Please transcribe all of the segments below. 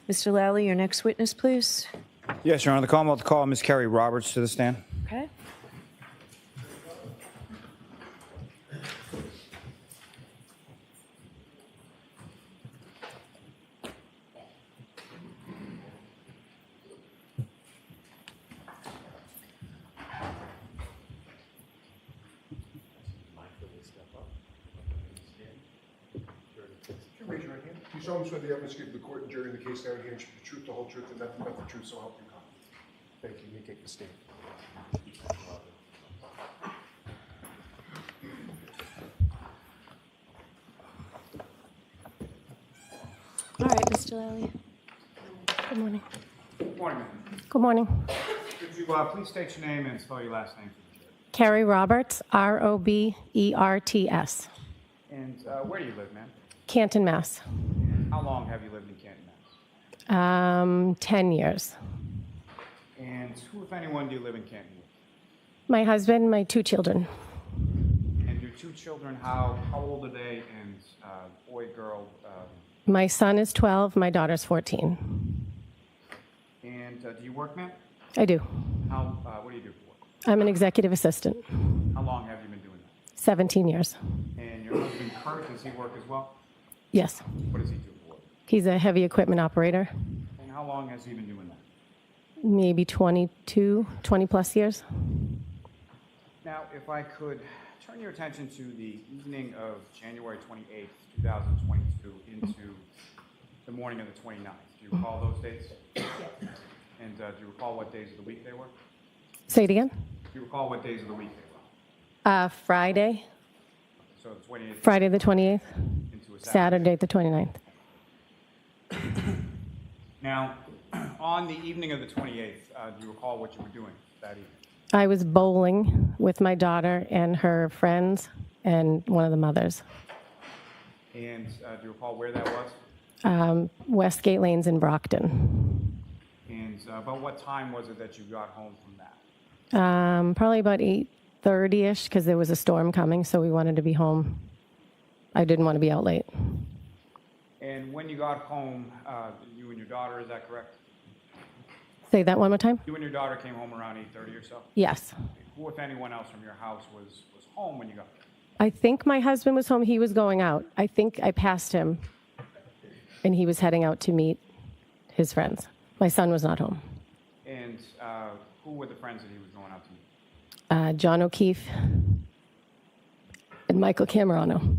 Mr. Lally, your next witness, please. Yes, Your Honor. The Commonwealth call Ms. Kerry Roberts to the stand. Okay. Raise your right hand. Do you solemnly swear the evidence given to the court and jury in the case now in hand should be the truth, the whole truth, and nothing but the truth, so help you God? Thank you. You may take the stand. All right, Mr. Lally. Good morning. Good morning, ma'am. Good morning. Could you please state your name and spell your last name for the jury? Kerry Roberts, Roberts. And where do you live, ma'am? Canton, Mass. How long have you lived in Canton, Mass? 10 years. And who, if anyone, do you live in Canton with? My husband, my 2 children. And your 2 children, how old are they? And boy, girl? My son is 12, my daughter's 14. And do you work, ma'am? I do. What do you do for work? I'm an executive assistant. How long have you been doing that? 17 years. And your husband, Kurt, does he work as well? Yes. What does he do for work? He's a heavy equipment operator. And how long has he been doing that? Maybe 20 plus years. Now, if I could turn your attention to the evening of January 28th, 2022 into the morning of the 29th. Do you recall those dates? Yes. And do you recall what days of the week they were? Say it again. Do you recall what days of the week they were? Friday. So the 28th. Friday the 28th. Into a Saturday the 29th. Now, on the evening of the 28th, do you recall what you were doing that evening? I was bowling with my daughter and her friends and one of the mothers. And do you recall where that was? Westgate Lanes in Brockton. And about what time was it that you got home from that? Probably about 8:30ish because there was a storm coming, so we wanted to be home. I didn't want to be out late. And when you got home, you and your daughter, is that correct? Say that one more time? You and your daughter came home around 8:30 or so? Yes. Who, if anyone else from your house, was home when you got there? I think my husband was home. He was going out. I think I passed him, and he was heading out to meet his friends. My son was not home. And who were the friends that he was going out to meet? John O'Keefe and Michael Camerano.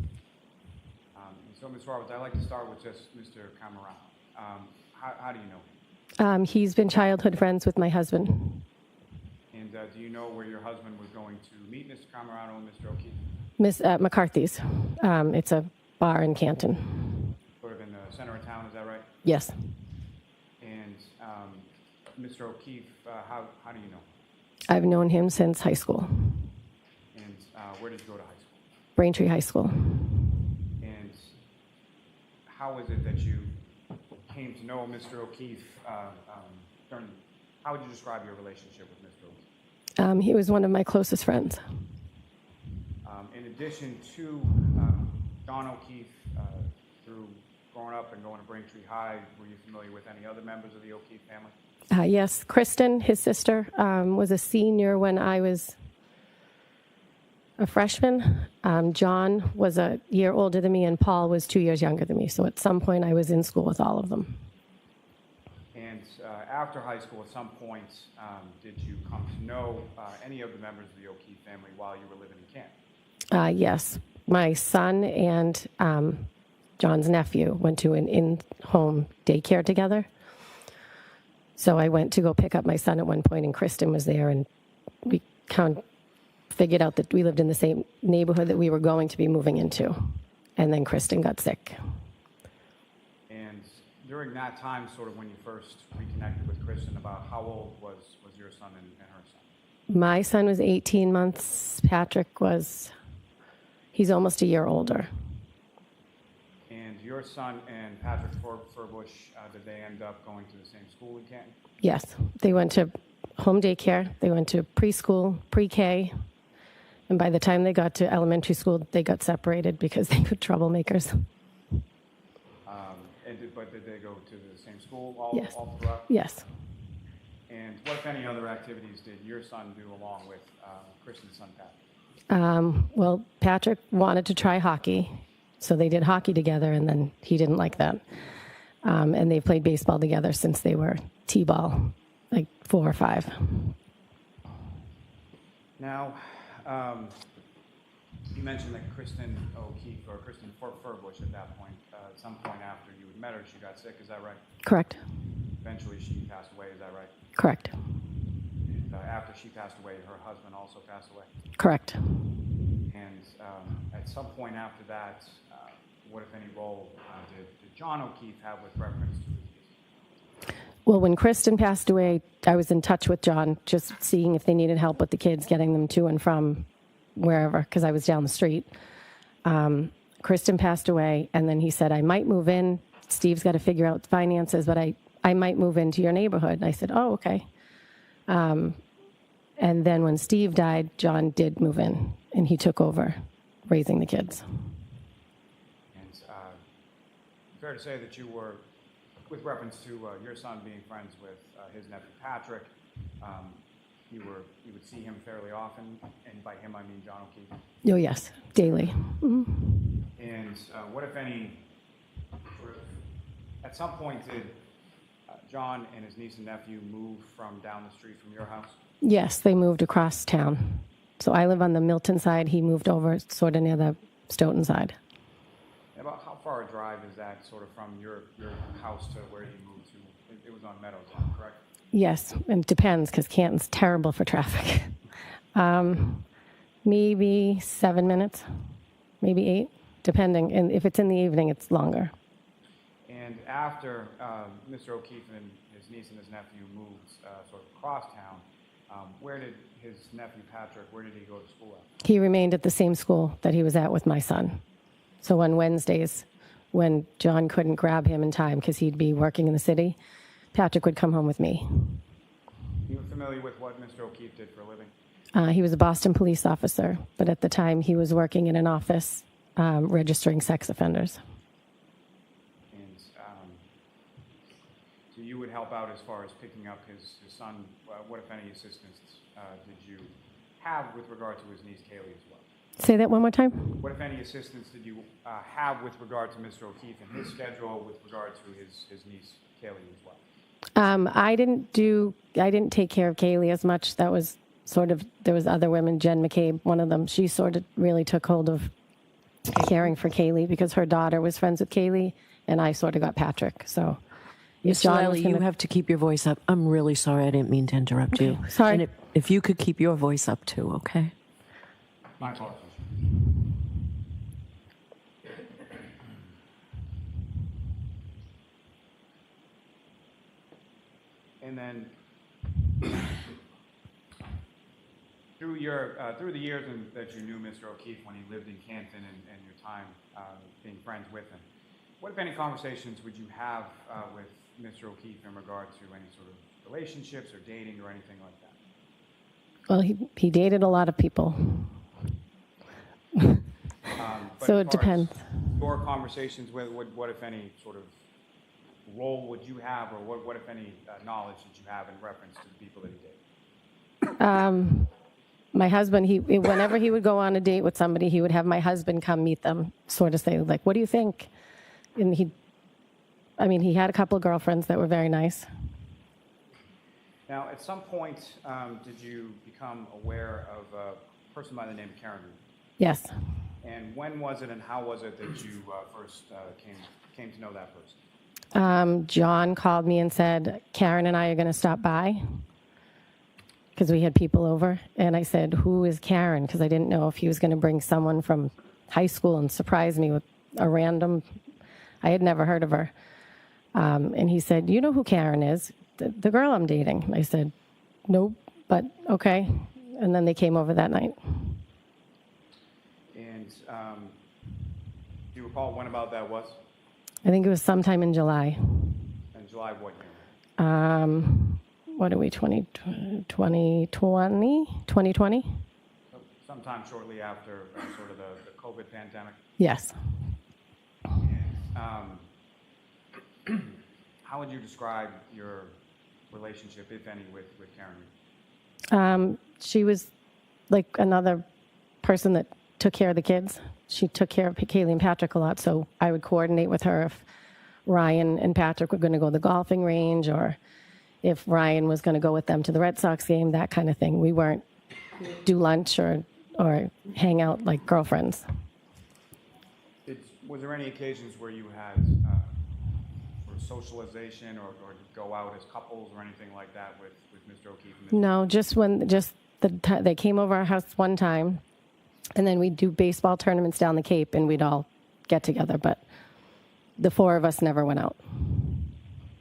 So, Ms. Roberts, I'd like to start with just Mr. Camerano. How do you know him? He's been childhood friends with my husband. And do you know where your husband was going to meet Mr. Camerano and Mr. O'Keefe? Miss McCarthy's. It's a bar in Canton. Sort of in the center of town, is that right? Yes. And Mr. O'Keefe, how do you know him? I've known him since high school. And where did you go to high school? Braintree High School. And how is it that you came to know Mr. O'Keefe? How would you describe your relationship with Mr. O'Keefe? He was one of my closest friends. In addition to John O'Keefe, through growing up and going to Braintree High, were you familiar with any other members of the O'Keefe family? Yes, Kristen, his sister, was a senior when I was a freshman. John was a year older than me, and Paul was 2 years younger than me. So at some point, I was in school with all of them. And after high school, at some point, did you come to know any of the members of the O'Keefe family while you were living in Canton? Yes, my son and John's nephew went to an in-home daycare together. So I went to go pick up my son at one point, and Kristen was there, and we kind of figured out that we lived in the same neighborhood that we were going to be moving into. And then Kristen got sick. And during that time, sort of when you first reconnected with Kristen, about how old was your son and her son? My son was 18 months. Patrick was, he's almost a year older. And your son and Patrick Furbush, did they end up going to the same school in Canton? Yes, they went to home daycare. They went to preschool, pre-K. And by the time they got to elementary school, they got separated because they were troublemakers. but did they go to the same school Yes. all throughout? Yes. And what, if any, other activities did your son do along with Kristen's son, Pat? Well, Patrick wanted to try hockey, so they did hockey together, and then he didn't like that. And they've played baseball together since they were t-ball, like 4 or 5. Now, you mentioned that Kristen O'Keefe, or Kristen Furbush at that point, at some point after you had met her, she got sick, is that right? Correct. Eventually she passed away, is that right? Correct. And after she passed away, her husband also passed away? Correct. And at some point after that, what, if any, role did John O'Keefe have with reference to his case? Well, when Kristen passed away, I was in touch with John, just seeing if they needed help with the kids, getting them to and from wherever, because I was down the street. Kristen passed away, and then he said, I might move in. Steve's got to figure out the finances, but I might move into your neighborhood. And I said, oh, okay. And then when Steve died, John did move in, and he took over raising the kids. And fair to say that you were, with reference to your son being friends with his nephew Patrick, you would see him fairly often, and by him I mean John O'Keefe. Oh, yes, daily. Mm-hmm. And what, if any, sort of, at some point did John and his niece and nephew move from down the street from your house? Yes, they moved across town. So I live on the Milton side. He moved over sort of near the Stoughton side. About how far a drive is that sort of from your house to where you moved to? It was on Meadows, correct? Yes, and it depends because Canton's terrible for traffic. Maybe 7 minutes, maybe 8, depending. And if it's in the evening, it's longer. And after Mr. O'Keefe and his niece and his nephew moved sort of across town, where did his nephew Patrick, where did he go to school at? He remained at the same school that he was at with my son. So on Wednesdays, when John couldn't grab him in time because he'd be working in the city, Patrick would come home with me. You were familiar with what Mr. O'Keefe did for a living? He was a Boston police officer, but at the time he was working in an office registering sex offenders. And so you would help out as far as picking up his son. What, if any, assistance did you have with regard to his niece Kaylee as well? Say that one more time. What, if any, assistance did you have with regard to Mr. O'Keefe and his schedule with regard to his niece Kaylee as well? I didn't take care of Kaylee as much. That was sort of, there was other women, Jen McCabe, one of them. She sort of really took hold of caring for Kaylee because her daughter was friends with Kaylee, and I sort of got Patrick. So, Miss Lally, you have to keep your voice up. I'm really sorry. I didn't mean to interrupt you. Sorry. And if you could keep your voice up too, okay? My apologies. And then through the years that you knew Mr. O'Keefe when he lived in Canton and your time being friends with him, what, if any, conversations would you have with Mr. O'Keefe in regard to any sort of relationships or dating or anything like that? Well, he dated a lot of people. But So as it far as depends. Your conversations with what, if any, sort of role would you have, or what, if any, knowledge did you have in reference to the people that he dated? My husband, whenever he would go on a date with somebody, he would have my husband come meet them, sort of say, like, what do you think? And he had a couple of girlfriends that were very nice. Now, at some point, did you become aware of a person by the name of Kerry? Yes. And when was it and how was it that you first came to know that person? John called me and said, Karen and I are going to stop by because we had people over. And I said, who is Karen? Because I didn't know if he was going to bring someone from high school and surprise me with a random, I had never heard of her. And he said, you know who Karen is? The girl I'm dating. I said, nope, but okay. And then they came over that night. And do you recall when about that was? I think it was sometime in July. In July of what year? What are we, 2020? 2020? Sometime shortly after sort of the COVID pandemic. Yes. How would you describe your relationship, if any, with Karen Reed? She was like another person that took care of the kids. She took care of Kaylee and Patrick a lot, so I would coordinate with her if Ryan and Patrick were going to go to the golfing range, or if Ryan was going to go with them to the Red Sox game, that kind of thing. We weren't do lunch or hang out like girlfriends. Was there any occasions where you had sort of socialization or go out as couples or anything like that with Mr. O'Keefe? And No, they came over our house one time, and then we'd do baseball tournaments down the Cape, and we'd all get together, but the four of us never went out.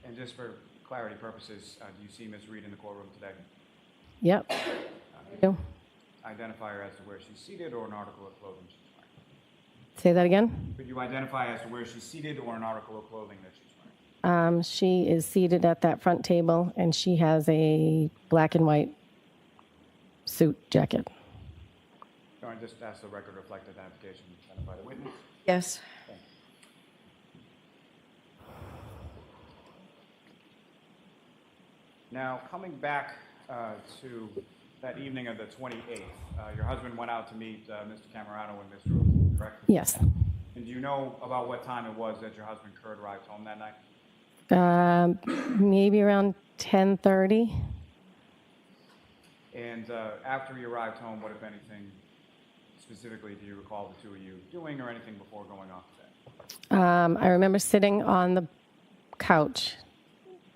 And just for clarity purposes, do you see Ms. Reed in the courtroom today? Yep. You. Identify her as to where she's seated or an article of clothing she's wearing? Say that again? Could you identify as to where she's seated or an article of clothing that she's wearing? She is seated at that front table, and she has a black and white suit jacket. No, I just asked the record reflect identification to identify the witness. Yes. Thank you. Now, coming back to that evening of the 28th, your husband went out to meet Mr. Camerano and Mr. O'Keefe, correct? Yes. And do you know about what time it was that your husband Kurt arrived home that night? Maybe around 10:30. And after he arrived home, what, if anything, specifically do you recall the two of you doing or anything before going off to bed? I remember sitting on the couch,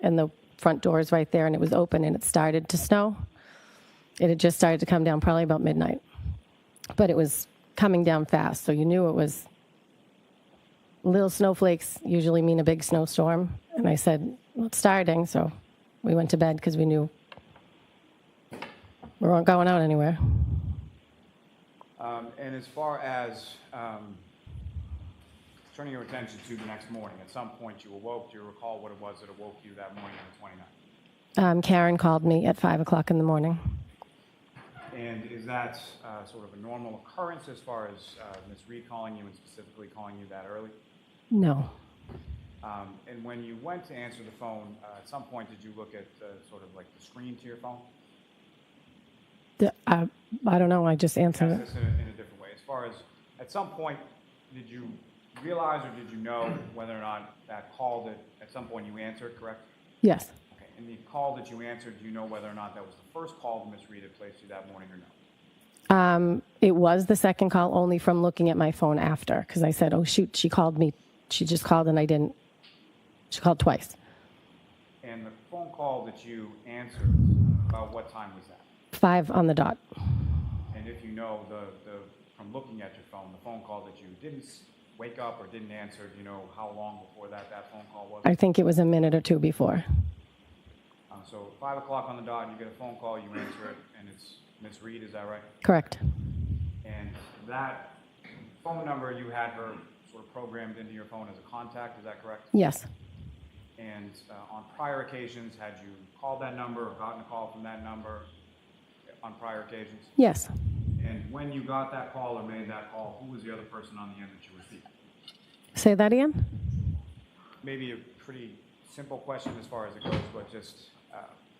and the front door is right there, and it was open, and it started to snow. It had just started to come down probably about midnight, but it was coming down fast, so you knew it was little snowflakes usually mean a big snowstorm. And I said, well, it's starting, so we went to bed because we knew we weren't going out anywhere. And as far as turning your attention to the next morning, at some point you awoke. Do you recall what it was that awoke you that morning on the 29th? Karen called me at 5 o'clock in the morning. And is that sort of a normal occurrence as far as Ms. Reed calling you and specifically calling you that early? No. And when you went to answer the phone, at some point did you look at sort of like the screen to your phone? I don't know. I just answered Ask it. this in a different way. As far as, at some point, did you realize or did you know whether or not that call that at some point you answered, correct? Yes. Okay. And the call that you answered, do you know whether or not that was the first call Ms. Reed had placed you that morning or no? It was the second call, only from looking at my phone after, because I said, oh, shoot, she called me. She just called and I didn't. She called twice. And the phone call that you answered, about what time was that? 5 on the dot. And if you know, from looking at your phone, the phone call that you didn't wake up or didn't answer, do you know how long before that phone call was? I think it was a minute or two before. So 5 o'clock on the dot, you get a phone call, you answer it, and it's Ms. Reed, is that right? Correct. And that phone number, you had her sort of programmed into your phone as a contact, is that correct? Yes. And on prior occasions, had you called that number or gotten a call from that number on prior occasions? Yes. And when you got that call or made that call, who was the other person on the end that you were speaking? Say that again? Maybe a pretty simple question as far as it goes, but just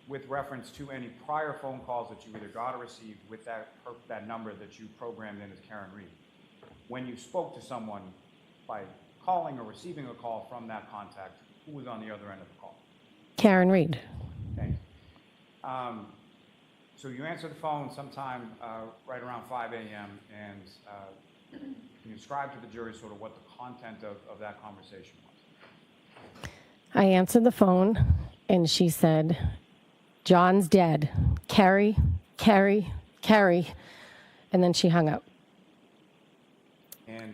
with reference to any prior phone calls that you either got or received with that number that you programmed in as Karen Reed, when you spoke to someone by calling or receiving a call from that contact, who was on the other end of the call? Karen Reed. Okay. So you answered the phone sometime right around 5 a.m. and can you describe to the jury sort of what the content of that conversation was? I answered the phone, and she said, John's dead. Kerry, Kerry, Kerry. And then she hung up. And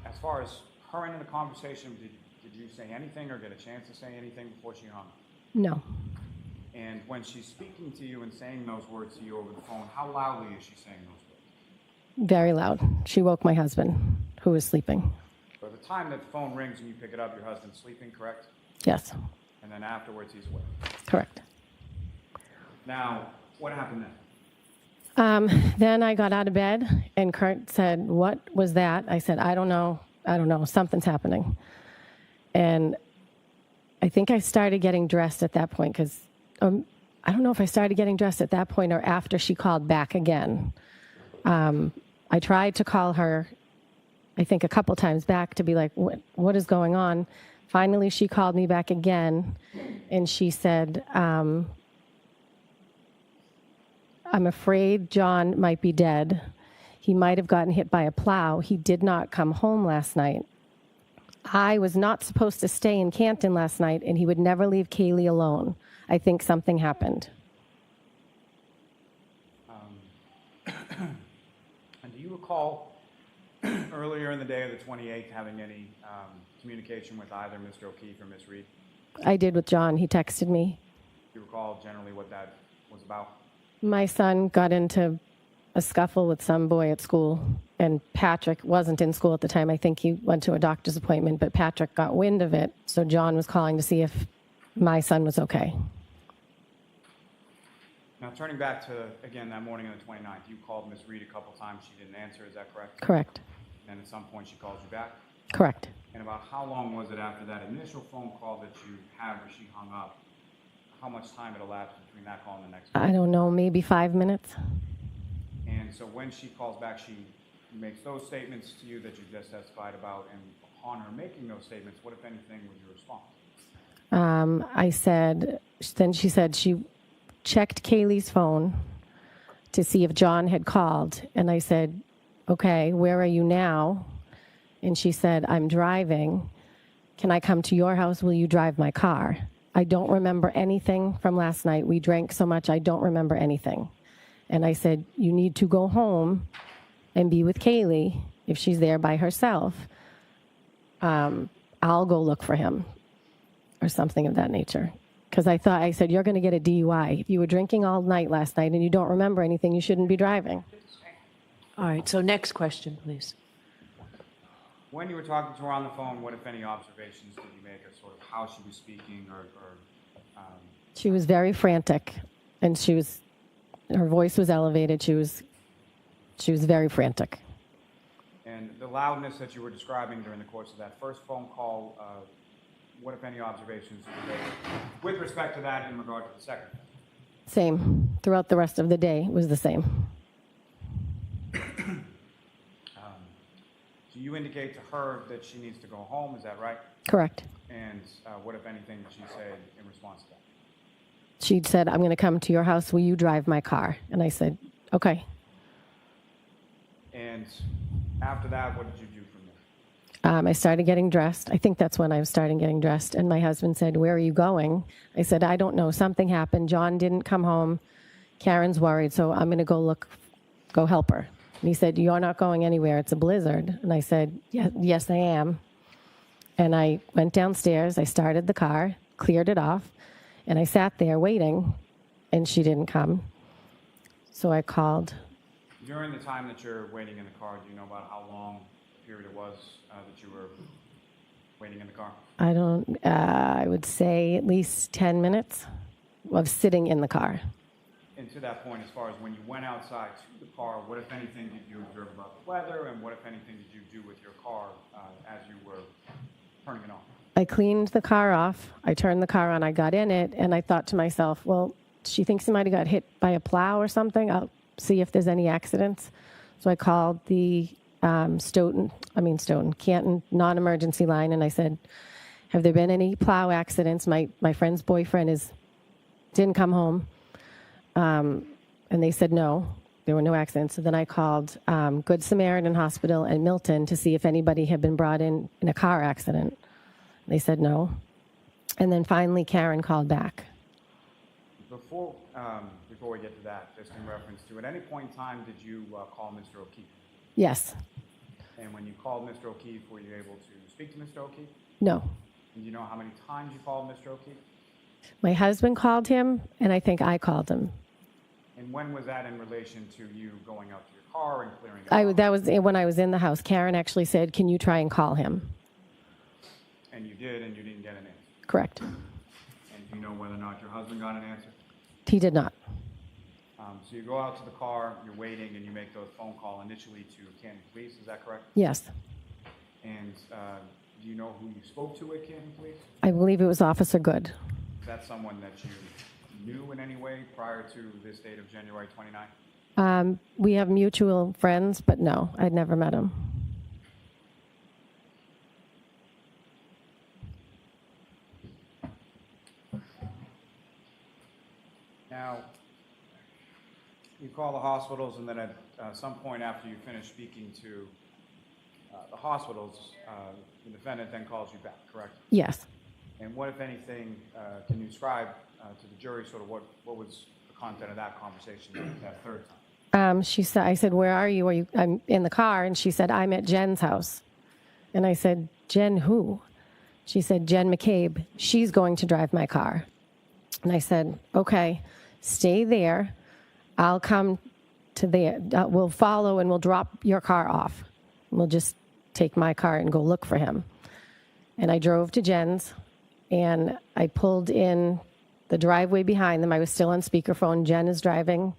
as far as her end of the conversation, did you say anything or get a chance to say anything before she hung up? No. And when she's speaking to you and saying those words to you over the phone, how loudly is she saying those words? Very loud. She woke my husband, who was sleeping. So at the time that the phone rings and you pick it up, your husband's sleeping, correct? Yes. And then afterwards, he's awake. Correct. Now, what happened then? Then I got out of bed, and Kurt said, what was that? I said, I don't know. Something's happening. And I think I started getting dressed at that point because I don't know if I started getting dressed at that point or after she called back again. I tried to call her, I think, a couple times back to be like, what is going on? Finally, she called me back again, and she said, I'm afraid John might be dead. He might have gotten hit by a plow. He did not come home last night. I was not supposed to stay in Canton last night, and he would never leave Kaylee alone. I think something happened. And do you recall earlier in the day of the 28th having any communication with either Mr. O'Keefe or Ms. Reed? I did with John. He texted me. Do you recall generally what that was about? My son got into a scuffle with some boy at school, and Patrick wasn't in school at the time. I think he went to a doctor's appointment, but Patrick got wind of it, so John was calling to see if my son was okay. Now, turning back to, again, that morning on the 29th, you called Ms. Reed a couple times. She didn't answer. Is that correct? Correct. And at some point, she called you back? Correct. And about how long was it after that initial phone call that you had where she hung up? How much time had elapsed between that call and the next one? I don't know, maybe 5 minutes. And so when she calls back, she makes those statements to you that you just testified about, and upon her making those statements, what, if anything, was your response? I said, then she said she checked Kaylee's phone to see if John had called. And I said, okay, where are you now? And she said, I'm driving. Can I come to your house? Will you drive my car? I don't remember anything from last night. We drank so much, I don't remember anything. And I said, you need to go home and be with Kaylee if she's there by herself. I'll go look for him or something of that nature. Because I said, you're going to get a DUI. If you were drinking all night last night and you don't remember anything, you shouldn't be driving. All right, so next question, please. When you were talking to her on the phone, what, if any, observations did you make of sort of how she was speaking or She was very frantic, and her voice was elevated. She was very frantic. and the loudness that you were describing during the course of that first phone call, what, if any, observations did you make with respect to that in regard to the second? Same. Throughout the rest of the day, it was the same. So you indicate to her that she needs to go home, is that right? Correct. And what, if anything, did she say in response to that? She'd said, I'm going to come to your house. Will you drive my car? And I said, okay. And after that, what did you do from there? I started getting dressed. I think that's when I was starting getting dressed. And my husband said, where are you going? I said, I don't know. Something happened. John didn't come home. Karen's worried, so I'm going to go help her. And he said, you're not going anywhere. It's a blizzard. And I said, yes, I am. And I went downstairs. I started the car, cleared it off, and I sat there waiting, and she didn't come. So I called. During the time that you're waiting in the car, do you know about how long a period it was that you were waiting in the car? I would say at least 10 minutes of sitting in the car. And to that point, as far as when you went outside to the car, what, if anything, did you observe about the weather, and what, if anything, did you do with your car as you were turning it on? I cleaned the car off. I turned the car on. I got in it, and I thought to myself, well, she thinks he might have got hit by a plow or something. I'll see if there's any accidents. So I called the Canton non-emergency line, and I said, have there been any plow accidents? My friend's boyfriend didn't come home. And they said no, there were no accidents. So then I called Good Samaritan Hospital in Milton to see if anybody had been brought in a car accident. They said no. And then finally Karen called back. Before we get to that, just in reference to, at any point in time, did you call Mr. O'Keefe? Yes. And when you called Mr. O'Keefe, were you able to speak to Mr. O'Keefe? No. And do you know how many times you called Mr. O'Keefe? My husband called him, and I think I called him. And when was that in relation to you going out to your car and clearing it off? That was when I was in the house. Karen actually said, can you try and call him? And you did, and you didn't get an answer? Correct. And do you know whether or not your husband got an answer? He did not. So you go out to the car, you're waiting, and you make those phone call initially to Canton Police, is that correct? Yes. And do you know who you spoke to at Canton Police? I believe it was Officer Good. Is that someone that you knew in any way prior to this date of January 29th? We have mutual friends, but no, I'd never met him. Now, you call the hospitals, and then at some point after you finish speaking to the hospitals, the defendant then calls you back, correct? Yes. And what, if anything, can you describe to the jury sort of what was the content of that conversation that third time? She said, I said, where are you? I'm in the car. And she said, I'm at Jen's house. And I said, Jen who? She said, Jen McCabe. She's going to drive my car. And I said, okay, stay there. I'll come to there. We'll follow and we'll drop your car off. We'll just take my car and go look for him. And I drove to Jen's, and I pulled in the driveway behind them. I was still on speakerphone. Jen is driving.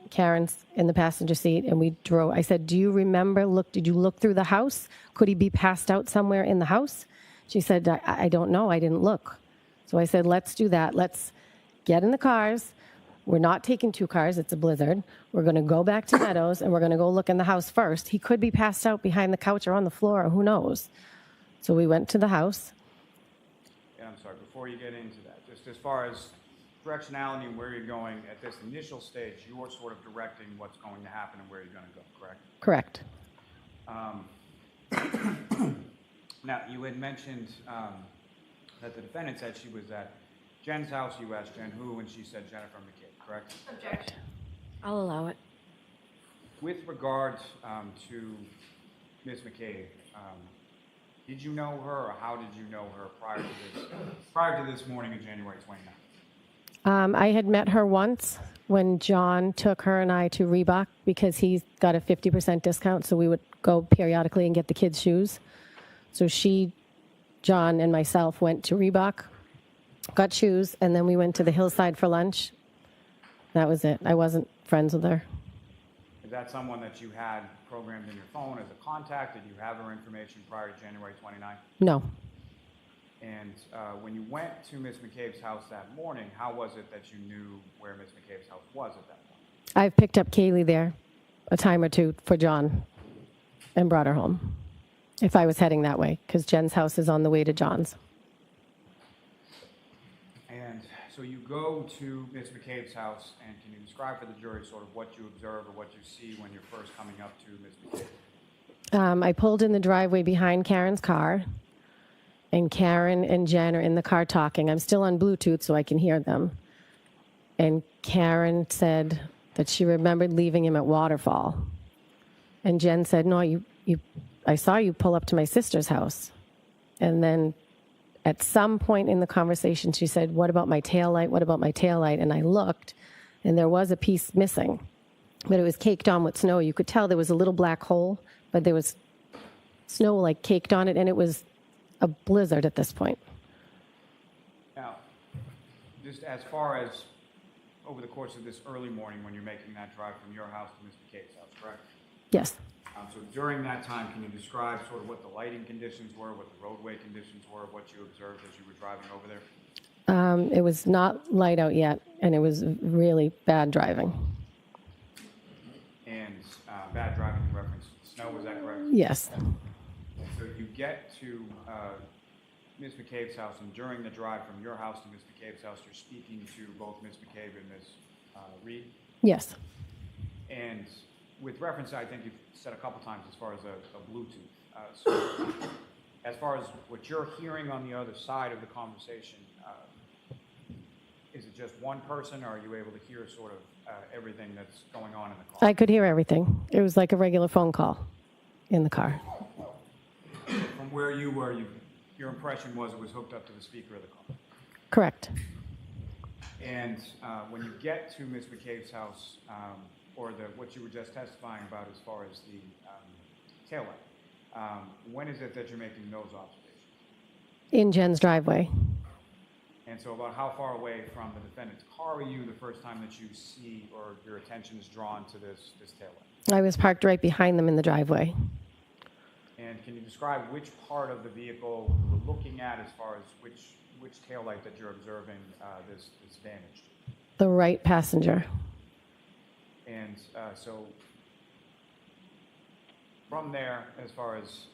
Karen's in the passenger seat, and we drove. I said, do you remember, did you look through the house? Could he be passed out somewhere in the house? She said, I don't know. I didn't look. So I said, let's do that. Let's get in the cars. We're not taking two cars. It's a blizzard. We're going to go back to Meadows, and we're going to go look in the house first. He could be passed out behind the couch or on the floor, or who knows. So we went to the house. Yeah, I'm sorry, before you get into that, just as far as directionality and where you're going at this initial stage, you're sort of directing what's going to happen and where you're going to go, correct? Correct. Now, you had mentioned that the defendant said she was at Jen's house. You asked Jen who, and she said Jennifer McCabe, correct? Objection. I'll allow it. With regard to Ms. McCabe, did you know her, or how did you know her prior to this morning of January 29th? I had met her once when John took her and I to Reebok because he got a 50% discount, so we would go periodically and get the kids' shoes. So she, John, and myself went to Reebok, got shoes, and then we went to the hillside for lunch. That was it. I wasn't friends with her. Is that someone that you had programmed in your phone as a contact? Did you have her information prior to January 29th? No. And when you went to Ms. McCabe's house that morning, how was it that you knew where Ms. McCabe's house was at that point? I've picked up Kaylee there a time or two for John and brought her home if I was heading that way, because Jen's house is on the way to John's. And so you go to Ms. McCabe's house, and can you describe for the jury sort of what you observe or what you see when you're first coming up to Ms. McCabe? I pulled in the driveway behind Karen's car, and Karen and Jen are in the car talking. I'm still on Bluetooth so I can hear them. And Karen said that she remembered leaving him at Waterfall. And Jen said, no, I saw you pull up to my sister's house. And then at some point in the conversation, she said, what about my taillight? What about my taillight? And I looked, and there was a piece missing, but it was caked on with snow. You could tell there was a little black hole, but there was snow like caked on it, and it was a blizzard at this point. Now, just as far as over the course of this early morning when you're making that drive from your house to Ms. McCabe's house, correct? Yes. So during that time, can you describe sort of what the lighting conditions were, what the roadway conditions were, what you observed as you were driving over there? It was not light out yet, and it was really bad driving. And bad driving in reference to snow, was that correct? Yes. So you get to Ms. McCabe's house, and during the drive from your house to Ms. McCabe's house, you're speaking to both Ms. McCabe and Ms. Reed. Yes. And with reference, I think you've said a couple times as far as a Bluetooth. So as far as what you're hearing on the other side of the conversation, is it just one person, or are you able to hear sort of everything that's going on in the car? I could hear everything. It was like a regular phone call in the car. From where you were, your impression was it was hooked up to the speaker of the car. Correct. And when you get to Ms. McCabe's house, or what you were just testifying about as far as the taillight, when is it that you're making those observations? In Jen's driveway. And so about how far away from the defendant's car are you the first time that you see or your attention is drawn to this taillight? I was parked right behind them in the driveway. And can you describe which part of the vehicle you were looking at as far as which taillight that you're observing this damaged? The right passenger. And so from there, as far as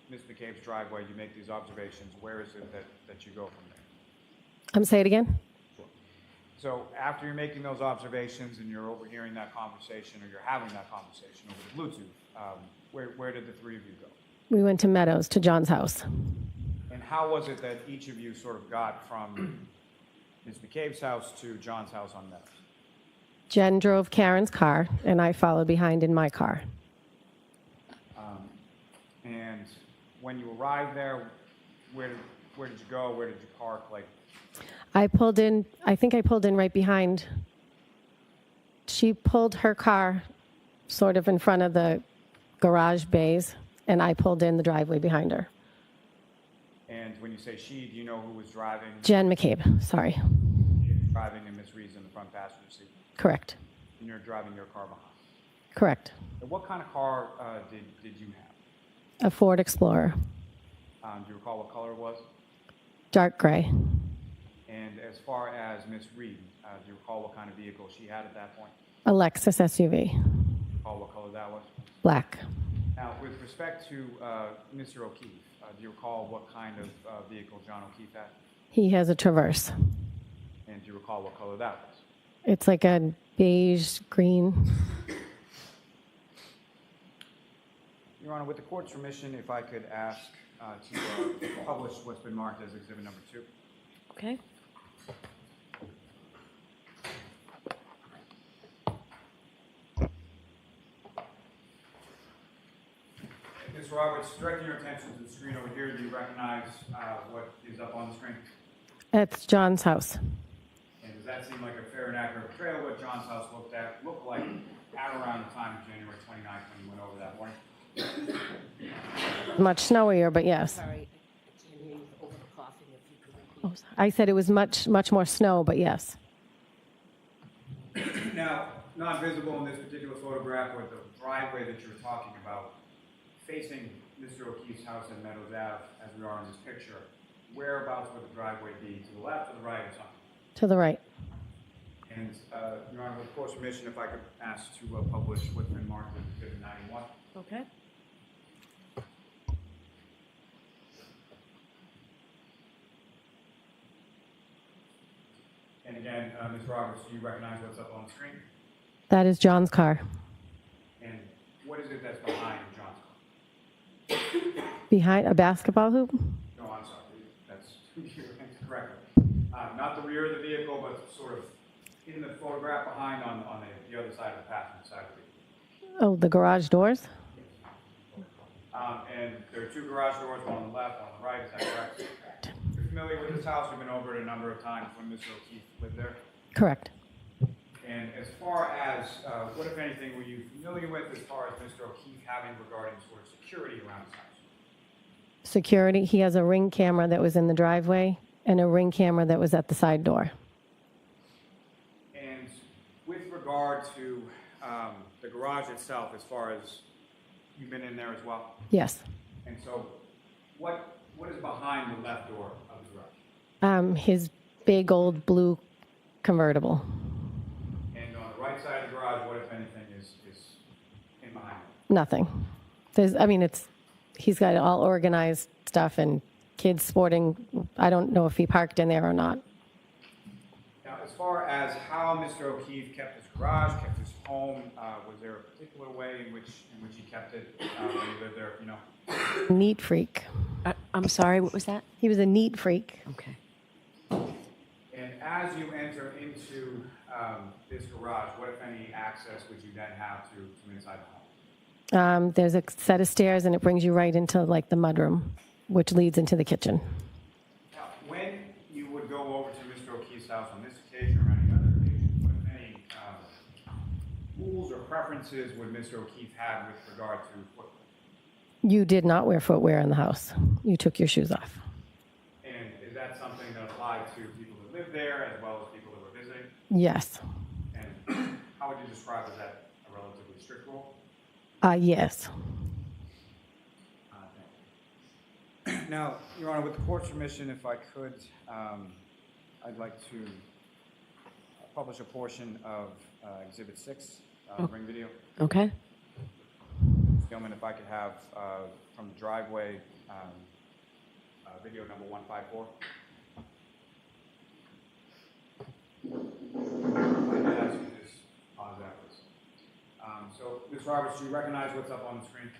Ms. McCabe's driveway, you make these observations. Where is it that you go from there? Say it again? So after you're making those observations and you're overhearing that conversation, or you're having that conversation over the Bluetooth, where did the three of you go? We went to Meadows, to John's house. And how was it that each of you sort of got from Ms. McCabe's house to John's house on Meadows? Jen drove Karen's car, and I followed behind in my car. And when you arrived there, where did you go? Where did you park? Like, I think I pulled in right behind. She pulled her car sort of in front of the garage bays, and I pulled in the driveway behind her. and when you say she, do you know who was driving? Jen McCabe, sorry. Driving and Miss Reed's in the front passenger seat. Correct. And you're driving your car behind. Correct. And what kind of car did you have? A Ford Explorer, Do you recall what color it was? dark gray. And as far as Miss Reed, do you recall what kind of vehicle she had at that point? A Lexus SUV, Recall what color that was? black. Now, with respect to Mr. O'Keefe, do you recall what kind of vehicle John O'Keefe had? He has a Traverse. And do you recall what color that was? It's like a beige green. Your Honor, with the court's permission, if I could ask to publish what's been marked as exhibit number 2. Okay. Ms. Roberts, directing your attention to the screen over here, do you recognize what is up on the screen? It's John's house. And does that seem like a fair and accurate portrayal of what John's house looked like at around the time of January 29th when you went over that morning? Much snowier, but yes. Sorry, I can't hear you over the coughing. If you could repeat. Oh, I said it was much more snow, but yes. Now, not visible in this particular photograph, or the driveway that you're talking about, facing Mr. O'Keefe's house in Meadows Ave, as we are in this picture, whereabouts would the driveway be? To the left or the right or something? To the right. And, Your Honor, with court's permission, if I could ask to publish what's been marked as exhibit 91. Okay. And again, Ms. Roberts, do you recognize what's up on the screen? That is John's car. And what is it that's behind John's car? Behind a basketball hoop? No, I'm sorry. That's correct. Not the rear of the vehicle, but sort of in the photograph behind on the other side of the passenger side of the vehicle. Oh, the garage doors? And there are two garage doors, one on the left, one on the right. Is that correct? You're familiar with this house? We've been over it a number of times when Mr. O'Keefe lived there. Correct. And as far as, what, if anything, were you familiar with as far as Mr. O'Keefe having regarding sort of security around his house? Security, he has a Ring camera that was in the driveway and a Ring camera that was at the side door. And with regard to the garage itself, as far as you've been in there as well? Yes. And so what is behind the left door of the garage? His big old blue convertible. And on the right side of the garage, what, if anything, is in behind it? Nothing. He's got all organized stuff and kids sporting. I don't know if he parked in there or not. Now, as far as how Mr. O'Keefe kept his garage, kept his home, was there a particular way in which he kept it when he lived there, you know? Neat freak. I'm sorry, what was that? He was a neat freak. Okay. And as you enter into this garage, what, if any, access would you then have to inside the home? There's a set of stairs and it brings you right into like the mudroom, which leads into the kitchen. Now, when you would go over to Mr. O'Keefe's house on this occasion or any other occasion, what, if any, rules or preferences would Mr. O'Keefe have with regard to footwear? You did not wear footwear in the house. You took your shoes off. And is that something that applied to people that live there as well as people that were visiting? Yes. And how would you describe, is that a relatively strict rule? Yes. Now, Your Honor, with the court's permission, if I could, I'd like to publish a portion of Exhibit 6, ring video. Okay. Gentlemen, if I could have from the driveway, video number 154. I'm going to ask you to just pause that, please. So, Ms. Roberts, do you recognize what's up on the screen?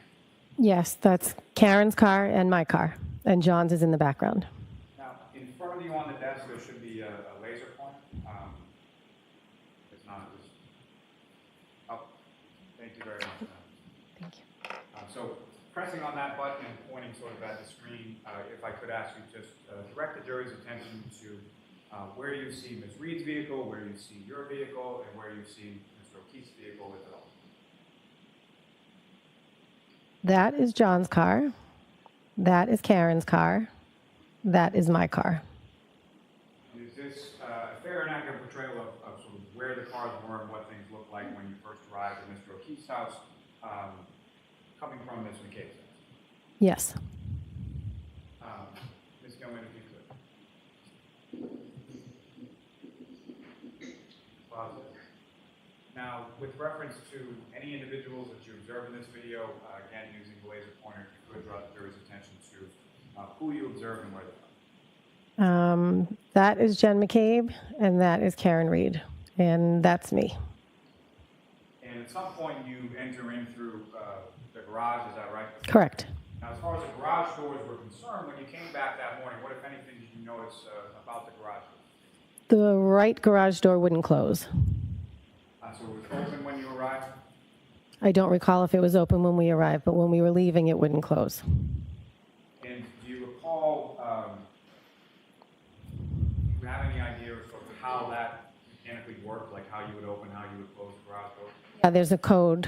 Yes, that's Karen's car and my car, and John's is in the background. Now, in front of you on the desk, there should be a laser pointer. It's not just. Oh, thank you very much. Thank you. So, pressing on that button and pointing sort of at the screen, if I could ask you just direct the jury's attention to where you see Ms. Reed's vehicle, where you see your vehicle, and where you see Mr. O'Keefe's vehicle, if at all. That is John's car. That is Karen's car. That is my car. And is this a fair and accurate portrayal of sort of where the cars were and what things looked like when you first arrived at Mr. O'Keefe's house, coming from Ms. McCabe's house? Yes. Ms. Gilman, if you could. Positive. Now, with reference to any individuals that you observe in this video, again, using the laser pointer, if you could draw the jury's attention to who you observe and where they are. That is Jen McCabe, and that is Karen Reed, and that's me. And at some point, you enter in through the garage, is that right? Correct. Now, as far as the garage doors were concerned, when you came back that morning, what, if anything, did you notice about the garage door? The right garage door wouldn't close. So it was open when you arrived? I don't recall if it was open when we arrived, but when we were leaving, it wouldn't close. And do you recall, do you have any idea of sort of how that mechanically worked, like how you would open, how you would close the garage door? Yeah, there's a code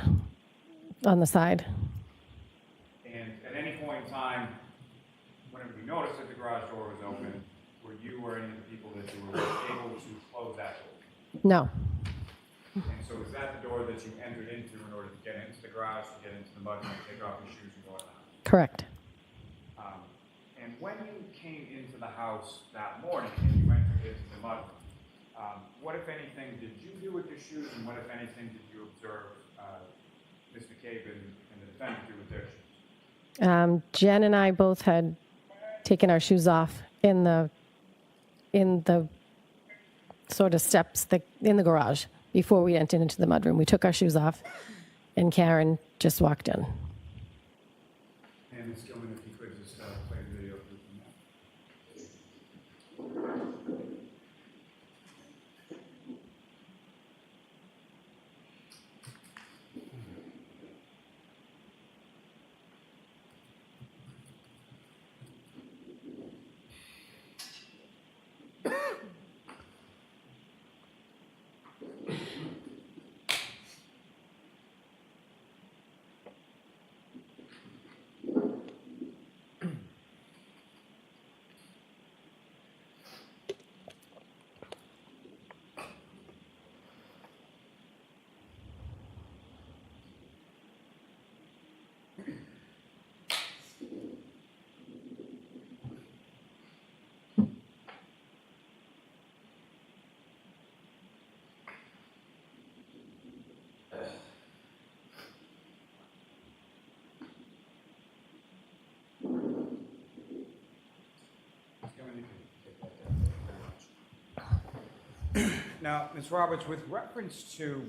on the side. And at any point in time, whenever you noticed that the garage door was open, were you or any of the people that you were able to close that door? No. And so is that the door that you entered into in order to get into the garage, to get into the mud, and take off your shoes and go in the house? Correct. And when you came into the house that morning and you entered into the mud, what, if anything, did you do with your shoes, and what, if anything, did you observe Ms. McCabe and the defendant do with their shoes? Jen and I both had taken our shoes off in the sort of steps in the garage before we entered into the mudroom. We took our shoes off, and Karen just walked in. And Ms. Gilman, if you could just play the video from that. Now, Ms. Roberts, with reference to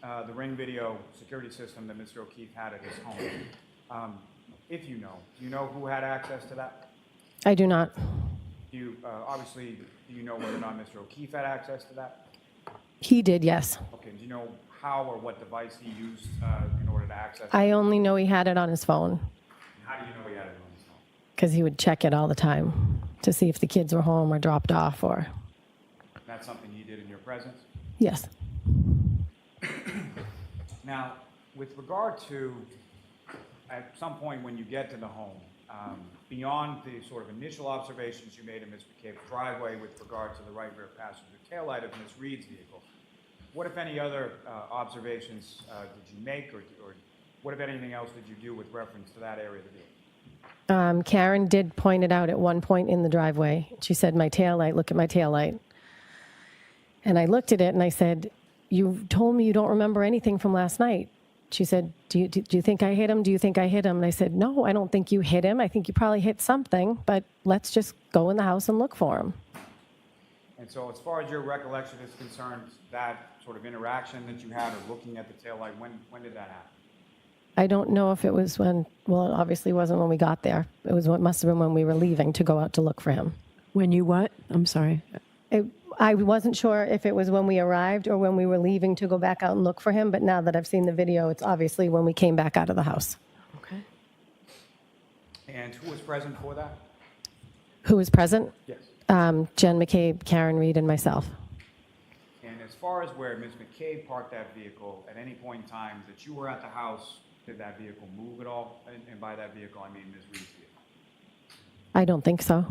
the Ring video security system that Mr. O'Keefe had at his home, if you know, do you know who had access to that? I do not. Obviously, do you know whether or not Mr. O'Keefe had access to that? He did, yes. Okay, do you know how or what device he used in order to access it? I only know he had it on his phone And how do you know he had it on his phone? because he would check it all the time to see if the kids were home or dropped off or... That's something he did in your presence? Yes. Now, with regard to, at some point when you get to the home, beyond the sort of initial observations you made in Ms. McCabe's driveway with regard to the right rear passenger taillight of Ms. Reed's vehicle, what, if any, other observations did you make, or what, if anything else, did you do with reference to that area of the vehicle? Karen did point it out at one point in the driveway. She said, my taillight, look at my taillight. And I looked at it and I said, you told me you don't remember anything from last night. She said, do you think I hit him? Do you think I hit him? And I said, no, I don't think you hit him. I think you probably hit something, but let's just go in the house and look for him. And so as far as your recollection is concerned, that sort of interaction that you had or looking at the taillight, when did that happen? I don't know if it was when, well, it obviously wasn't when we got there. It was what must have been when we were leaving to go out to look for him. When you what? I'm sorry. I wasn't sure if it was when we arrived or when we were leaving to go back out and look for him, but now that I've seen the video, it's obviously when we came back out of the house. Okay. And who was present for that? Who was present? Yes. Jen McCabe, Karen Reed, and myself. And as far as where Ms. McCabe parked that vehicle, at any point in time that you were at the house, did that vehicle move at all? And by that vehicle, I mean Ms. Reed's vehicle. I don't think so.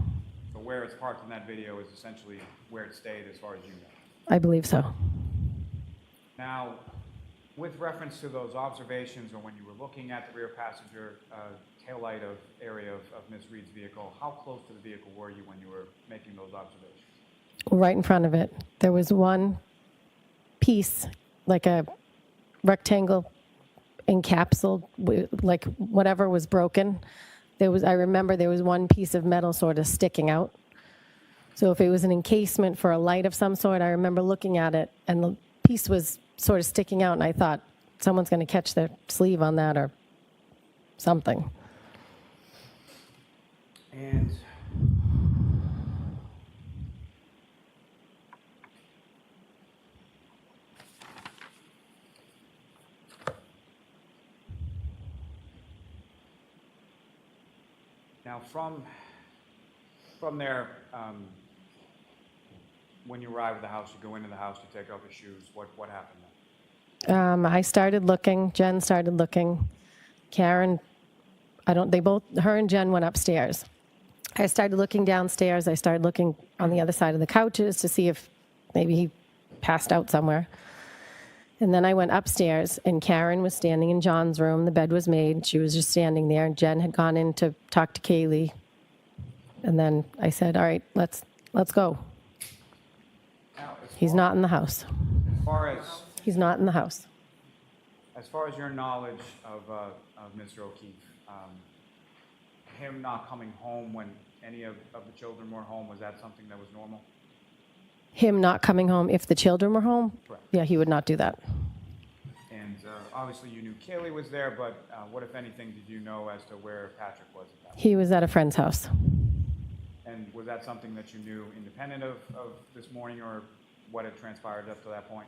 So where it's parked in that video is essentially where it stayed as far as you know. I believe so. Now, with reference to those observations or when you were looking at the rear passenger taillight area of Ms. Reed's vehicle, how close to the vehicle were you when you were making those observations? Right in front of it. There was one piece, like a rectangle encapsulated, like whatever was broken. I remember there was one piece of metal sort of sticking out. So if it was an encasement for a light of some sort, I remember looking at it and the piece was sort of sticking out and I thought someone's going to catch their sleeve on that or something. And now from there, when you arrive at the house, you go into the house, you take off your shoes. What happened then? I started looking. Jen started looking. Karen, her and Jen went upstairs. I started looking downstairs. I started looking on the other side of the couches to see if maybe he passed out somewhere. And then I went upstairs, and Karen was standing in John's room. The bed was made. She was just standing there. Jen had gone in to talk to Kaylee. And then I said, all right, let's go. Now, He's not in the house. He's not in the house. As far as your knowledge of Mr. O'Keefe, him not coming home when any of the children were home, was that something that was normal? Him not coming home if the children were home? Correct. Yeah, he would not do that. And obviously you knew Kaylee was there, but what, if anything, did you know as to where Patrick was at that point? He was at a friend's house. And was that something that you knew independent of this morning or what had transpired up to that point?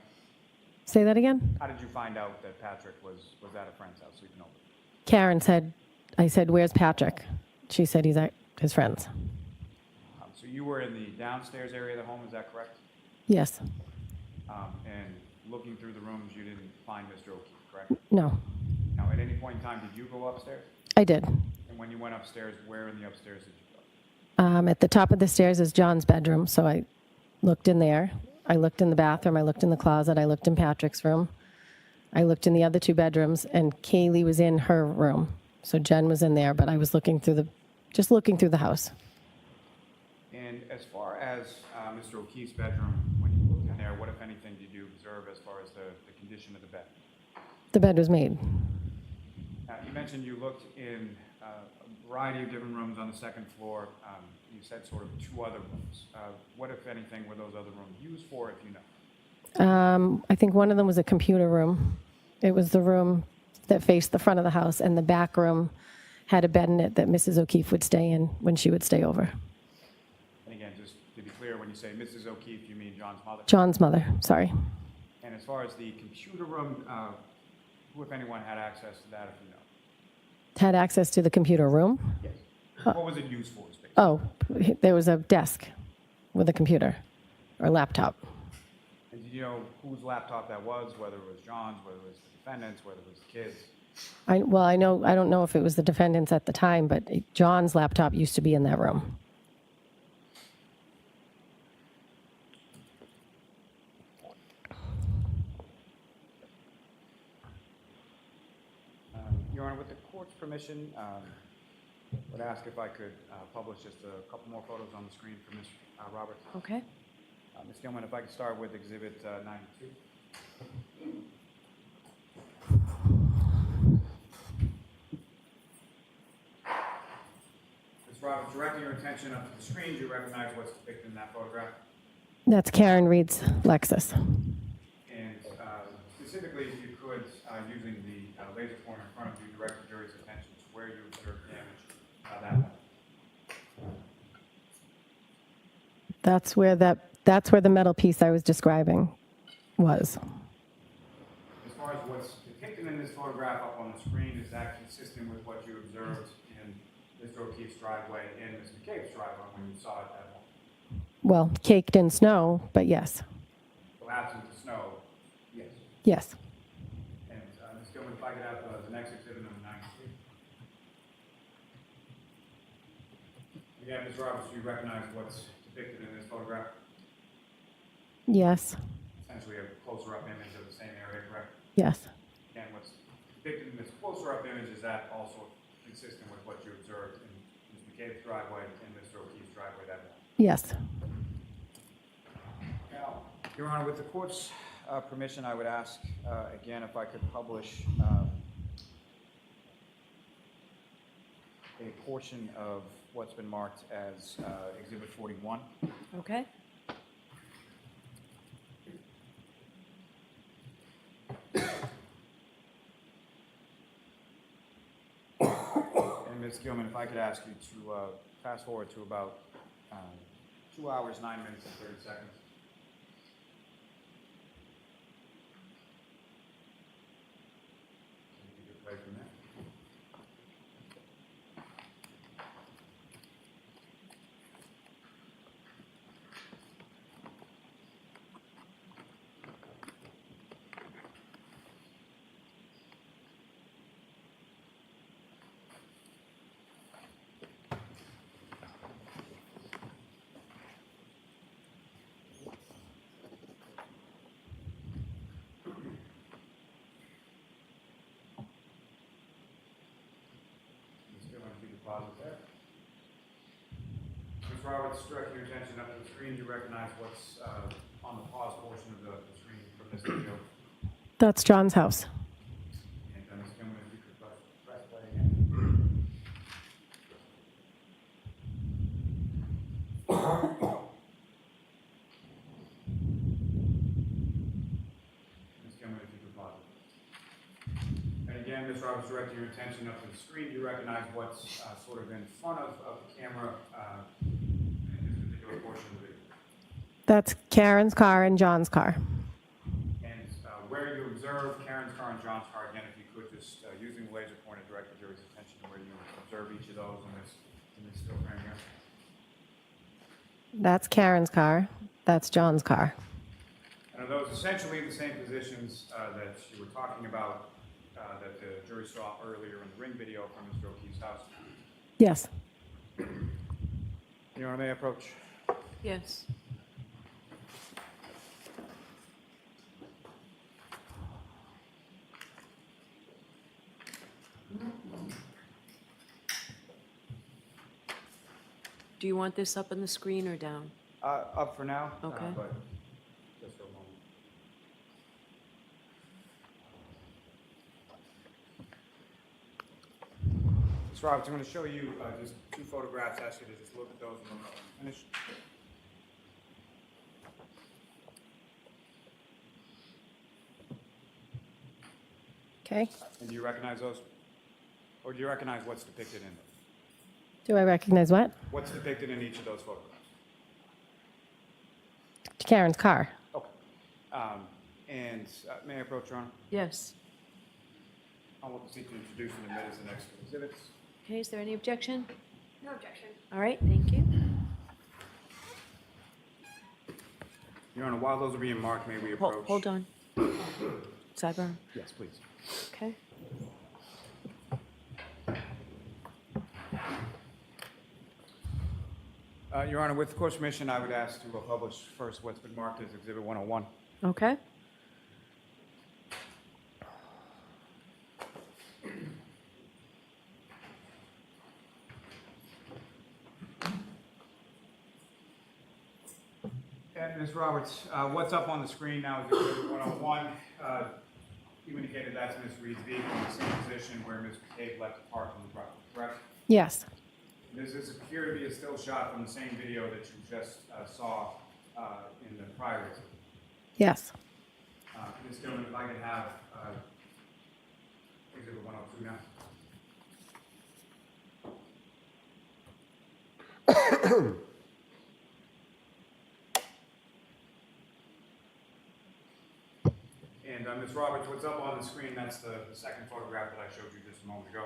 Say that again? How did you find out that Patrick was at a friend's house sleeping over? Karen said, I said, where's Patrick? She said he's at his friend's. So you were in the downstairs area of the home, is that correct? Yes. And looking through the rooms, you didn't find Mr. O'Keefe, correct? No, Now, at any point in time, did you go upstairs? I did. And when you went upstairs, where in the upstairs did you go? At the top of the stairs is John's bedroom, so I looked in there. I looked in the bathroom. I looked in the closet. I looked in Patrick's room. I looked in the other two bedrooms, and Kaylee was in her room. So Jen was in there, but I was looking through the house. And as far as Mr. O'Keefe's bedroom, when you looked in there, what, if anything, did you observe as far as the condition of the bed? The bed was made. You mentioned you looked in a variety of different rooms on the second floor. You said sort of two other rooms. What, if anything, were those other rooms used for, if you know? I think one of them was a computer room. It was the room that faced the front of the house, and the back room had a bed in it that Mrs. O'Keefe would stay in when she would stay over. And again, just to be clear, when you say Mrs. O'Keefe, you mean John's mother? John's mother, sorry. And as far as the computer room, who, if anyone, had access to that, if you know? Had access to the computer room? Yes. What was it used for? Basically? Oh, there was a desk with a computer or laptop. And did you know whose laptop that was, whether it was John's, whether it was the defendant's, whether it was the kids? I don't know if it was the defendant's at the time, but John's laptop used to be in that room. Your Honor, with the court's permission, Would ask if I could publish just a couple more photos on the screen for Ms. Roberts. Okay. Ms. Gilman, if I could start with Exhibit 92. Ms. Roberts, directing your attention up to the screen, do you recognize what's depicted in that photograph? That's Karen Reed's Lexus. And specifically, if you could, using the laser pointer in front of you, direct the jury's attention to where you observed damage that way. That's where the metal piece I was describing was. As far as what's depicted in this photograph up on the screen, is that consistent with what you observed in Mr. O'Keefe's driveway and Mr. McCabe's driveway when you saw it at home? Well, caked in snow, but yes. So absent the snow, yes. Yes. And Ms. Gilman, if I could have the next exhibit, number 93. Again, Ms. Roberts, do you recognize what's depicted in this photograph? Yes. Essentially a closer-up image of the same area, correct? Yes. Again, what's depicted in this closer-up image, is that also consistent with what you observed in Mr. McCabe's driveway and Mr. O'Keefe's driveway that day? Yes. Now, Your Honor, with the court's permission, I would ask again if I could publish a portion of what's been marked as Exhibit 41. Okay. And Ms. Gilman, if I could ask you to fast forward to about 2 hours, 9 minutes, and 30 seconds. You could play from there. Ms. Roberts, directing your attention up to the screen, do you recognize what's on the pause portion of the screen from this video? That's John's house. And Ms. Gilman, if you could press play again. Ms. Gilman, if you could pause it. And again, Ms. Roberts, directing your attention up to the screen, do you recognize what's sort of in front of the camera in this particular portion of the video? That's Karen's car and John's car. And where you observe Karen's car and John's car, again, if you could just, using the laser pointer, direct the jury's attention to where you observe each of those in this still frame here. That's Karen's car. That's John's car. And are those essentially the same positions that you were talking about that the jury saw earlier in the ring video from Mr. O'Keefe's house? Yes. Your Honor, may I approach? Yes. Do you want this up on the screen or down? Up for now. Okay. But just for a moment. Ms. Roberts, I'm going to show you just two photographs. Ask you to just look at those and look finish. Okay. And do you recognize those? Or do you recognize what's depicted in them? Do I recognize what? What's depicted in each of those photographs? Karen's car. Okay. And may I approach, Your Honor? Yes. I will proceed to introduce and admit as the next exhibits. Okay, is there any objection? No objection. All right, thank you. Your Honor, while those are being marked, may we approach? Hold on. Sideburn. Yes, please. Okay. Your Honor, with the court's permission, I would ask to publish first what's been marked as Exhibit 101. Okay. Ms. Roberts, what's up on the screen now is Exhibit 101. You indicated that's Ms. Reed's vehicle in the same position where Ms. McCabe left the car from the property, correct? Yes. Does this appear to be a still shot from the same video that you just saw in the prior exhibit? Yes. Ms. Dillon, if I could have Exhibit 102 now. And Ms. Roberts, what's up on the screen, that's the second photograph that I showed you just a moment ago.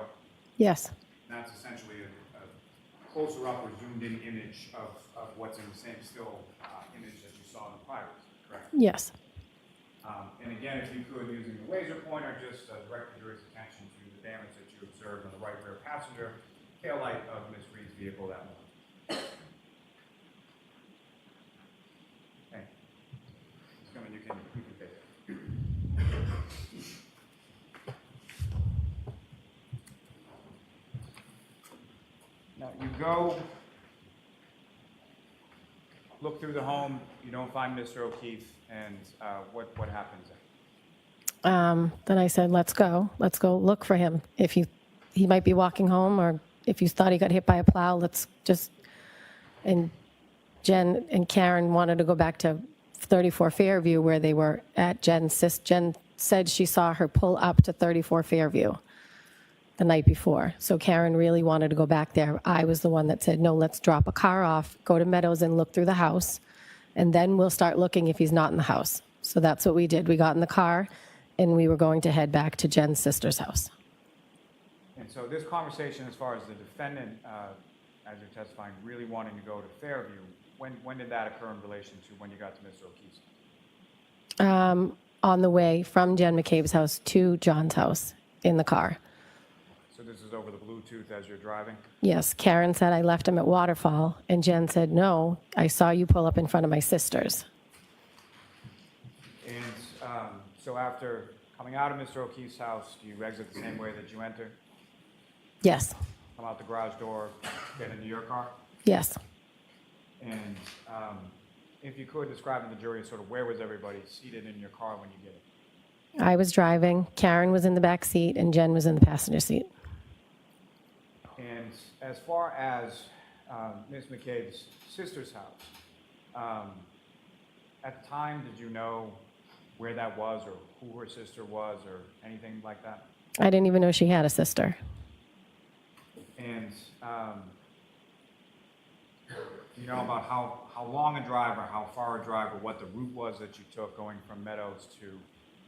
Yes. That's essentially a closer up or zoomed in image of what's in the same still image that you saw in the prior, correct? Yes. And again, if you could, using the laser pointer, just direct the jury's attention to the damage that you observed on the right rear passenger tail light of Ms. Reed's vehicle that morning. Okay. Ms. Gilman, you can take it. Now, you go look through the home, you don't find Mr. O'Keefe, and what happens then? Then I said, let's go look for him. If he might be walking home, or if you thought he got hit by a plow, let's just, and Jen and Karen wanted to go back to 34 Fairview where they were at. Jen said she saw her pull up to 34 Fairview the night before. So Karen really wanted to go back there. I was the one that said, no, let's drop a car off, go to Meadows and look through the house, and then we'll start looking if he's not in the house. So that's what we did. We got in the car, and we were going to head back to Jen's sister's house. And so this conversation, as far as the defendant, as you're testifying, really wanting to go to Fairview, when did that occur in relation to when you got to Mr. O'Keefe's? On the way from Jen McCabe's house to John's house in the car. So this is over the Bluetooth as you're driving? Yes, Karen said I left him at Waterfall, and Jen said, no, I saw you pull up in front of my sister's. And so after coming out of Mr. O'Keefe's house, do you exit the same way that you entered? Yes. Come out the garage door, get into your car? Yes. And if you could describe to the jury sort of where was everybody seated in your car when you get it? I was driving, Karen was in the back seat, and Jen was in the passenger seat. And as far as Ms. McCabe's sister's house, at the time, did you know where that was or who her sister was or anything like that? I didn't even know she had a sister. And do you know about how long a drive or how far a drive or what the route was that you took going from Meadows to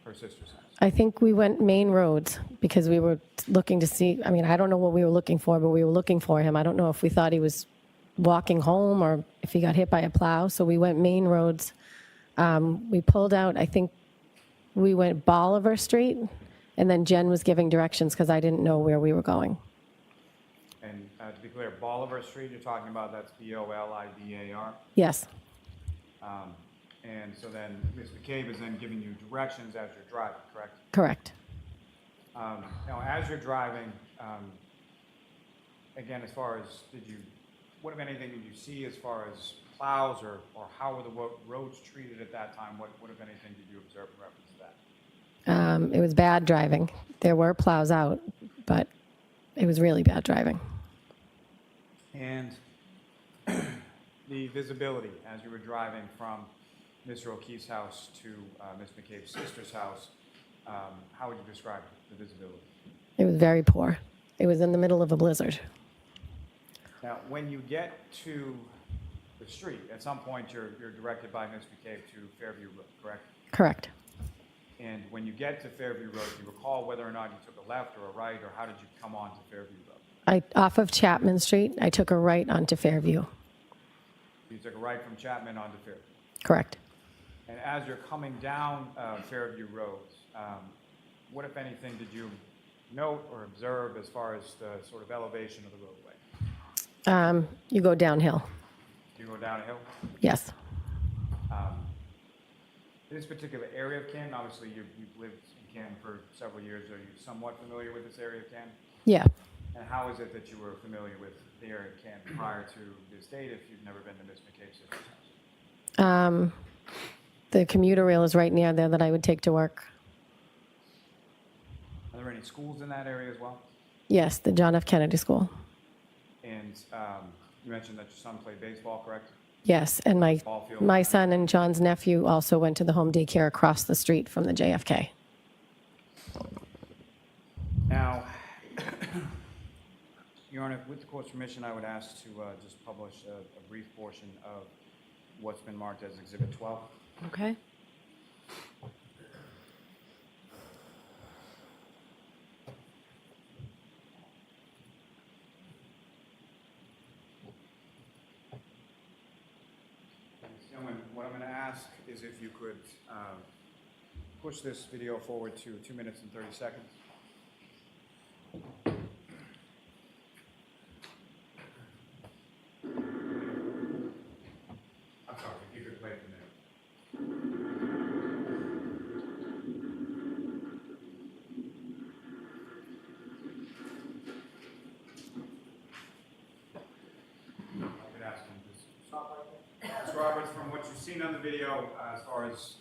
her sister's house? I think we went main roads because we were looking to see, I mean, I don't know what we were looking for, but we were looking for him. I don't know if we thought he was walking home or if he got hit by a plow. So we went main roads. We pulled out, I think we went Bolivar Street, and then Jen was giving directions because I didn't know where we were going. And to be clear, Bolivar Street you're talking about, that's Bolivar? Yes. And so then Ms. McCabe is then giving you directions as you're driving, correct? Correct. Now, as you're driving, again, as far as what, if anything, did you see as far as plows or how were the roads treated at that time? What, if anything, did you observe in reference to that? It was bad driving. There were plows out, but it was really bad driving. And the visibility as you were driving from Mr. O'Keefe's house to Ms. McCabe's sister's house, how would you describe the visibility? It was very poor. It was in the middle of a blizzard. Now, when you get to the street, at some point you're directed by Ms. McCabe to Fairview Road, correct? Correct. And when you get to Fairview Road, do you recall whether or not you took a left or a right, or how did you come on to Fairview Road? Off of Chapman Street, I took a right onto Fairview. You took a right from Chapman onto Fairview. Correct. And as you're coming down Fairview Road, what, if anything, did you note or observe as far as the sort of elevation of the roadway? You go downhill. You go down a hill? Yes. This particular area of Canton, obviously you've lived in Canton for several years. Are you somewhat familiar with this area of Canton? Yeah. And how is it that you were familiar with the area of Canton prior to this date if you've never been to Ms. McCabe's sister's house? The commuter rail is right near there that I would take to work. Are there any schools in that area as well? Yes, the John F. Kennedy School. And you mentioned that your son played baseball, correct? Yes, and Ball field. my son and John's nephew also went to the home daycare across the street from the JFK. Now, Your Honor, with the court's permission, I would ask to just publish a brief portion of what's been marked as Exhibit 12. Okay. Gentlemen, what I'm going to ask is if you could push this video forward to 2 minutes and 30 seconds. I'm sorry, if you could play it for a minute. I could ask him to stop right there. Ms. Roberts, from what you've seen on the video, as far as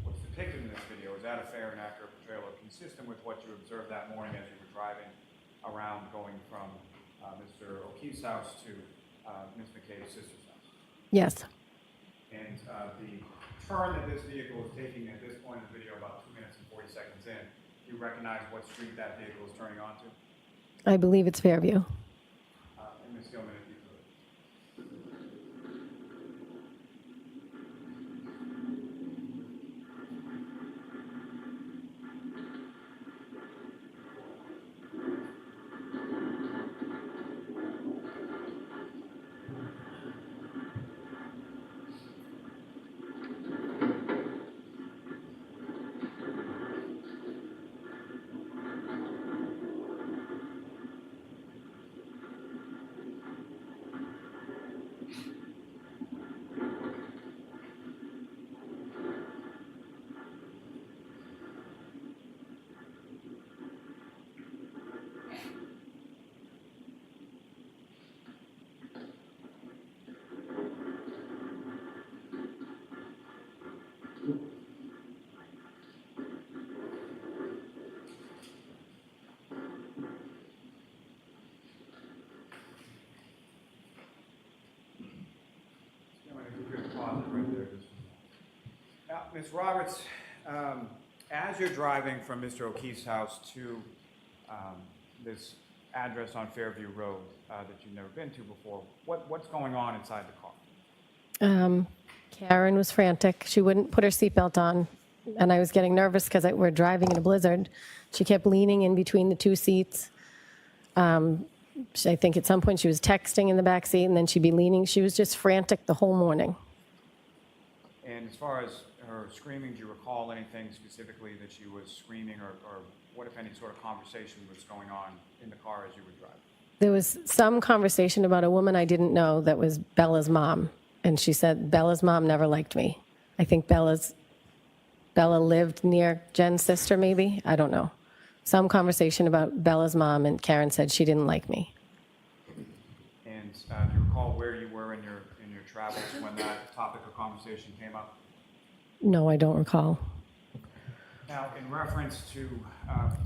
what's depicted in this video, is that a fair and accurate portrayal or consistent with what you observed that morning as you were driving around going from Mr. O'Keefe's house to Ms. McKay's sister's house? Yes, And the turn that this vehicle is taking at this point in the video, about 2 minutes and 40 seconds in, do you recognize what street that vehicle is turning onto? I believe it's Fairview. And Ms. Gilman, if you could. Now, Ms. Roberts, as you're driving from Mr. O'Keefe's house to this address on Fairview Road that you've never been to before, what's going on inside the car? Karen was frantic. She wouldn't put her seatbelt on, and I was getting nervous because we're driving in a blizzard. She kept leaning in between the two seats. I think at some point she was texting in the back seat, and then she'd be leaning. She was just frantic the whole morning. And as far as her screaming, do you recall anything specifically that she was screaming, or what, if any, sort of conversation was going on in the car as you were driving? There was some conversation about a woman I didn't know that was Bella's mom, and she said Bella's mom never liked me. I think Bella lived near Jen's sister, maybe. I don't know. Some conversation about Bella's mom, and Karen said she didn't like me. And do you recall where you were in your travels when that topic of conversation came up? No, I don't recall. Now, in reference to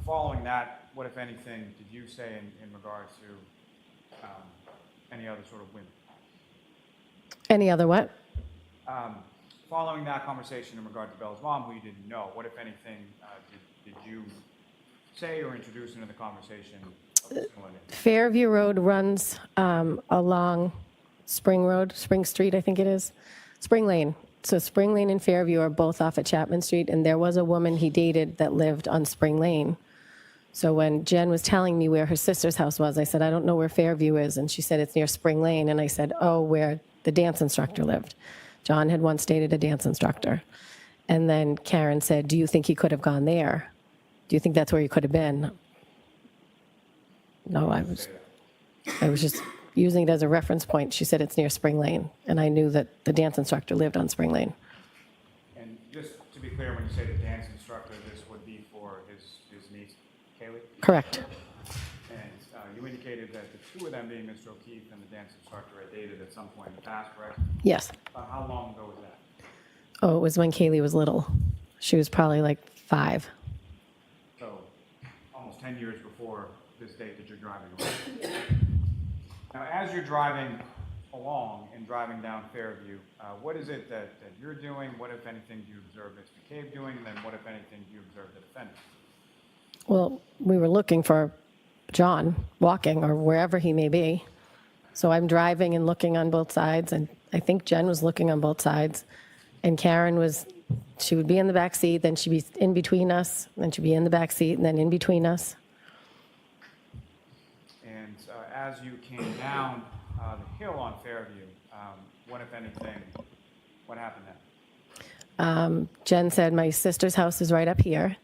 following that, what, if anything, did you say in regard to any other sort of women? Any other what? Following that conversation in regard to Bella's mom, who you didn't know, what, if anything, did you say or introduce into the conversation of this woman? Fairview Road runs along Spring Street, I think it is. Spring Lane. So Spring Lane and Fairview are both off at Chapman Street, and there was a woman he dated that lived on Spring Lane. So when Jen was telling me where her sister's house was, I said, I don't know where Fairview is. And she said, it's near Spring Lane. And I said, oh, where the dance instructor lived. John had once dated a dance instructor. And then Karen said, do you think he could have gone there? Do you think that's where he could have been? No, I was just using it as a reference point. She said it's near Spring Lane, and I knew that the dance instructor lived on Spring Lane. And just to be clear, when you say the dance instructor, this would be for his niece, Kaylee? Correct. And you indicated that the two of them, being Mr. O'Keefe and the dance instructor, had dated at some point in the past, correct? Yes. How long ago was Oh, it was when Kaylee was little. She was probably like 5. So almost 10 years before this date that you're driving away. Now, as you're driving along and driving down Fairview, what is it that you're doing? What, if anything, do you observe Mr. McCabe doing? And then what, if anything, do you observe the defendant? Well, we were looking for John walking or wherever he may be. So I'm driving and looking on both sides, and I think Jen was looking on both sides. And Karen she would be in the back seat, then she'd be in between us, then she'd be in the back seat, and then in between us. And as you came down the hill on Fairview, what, if anything, what happened then? Jen said, my sister's house is right up here.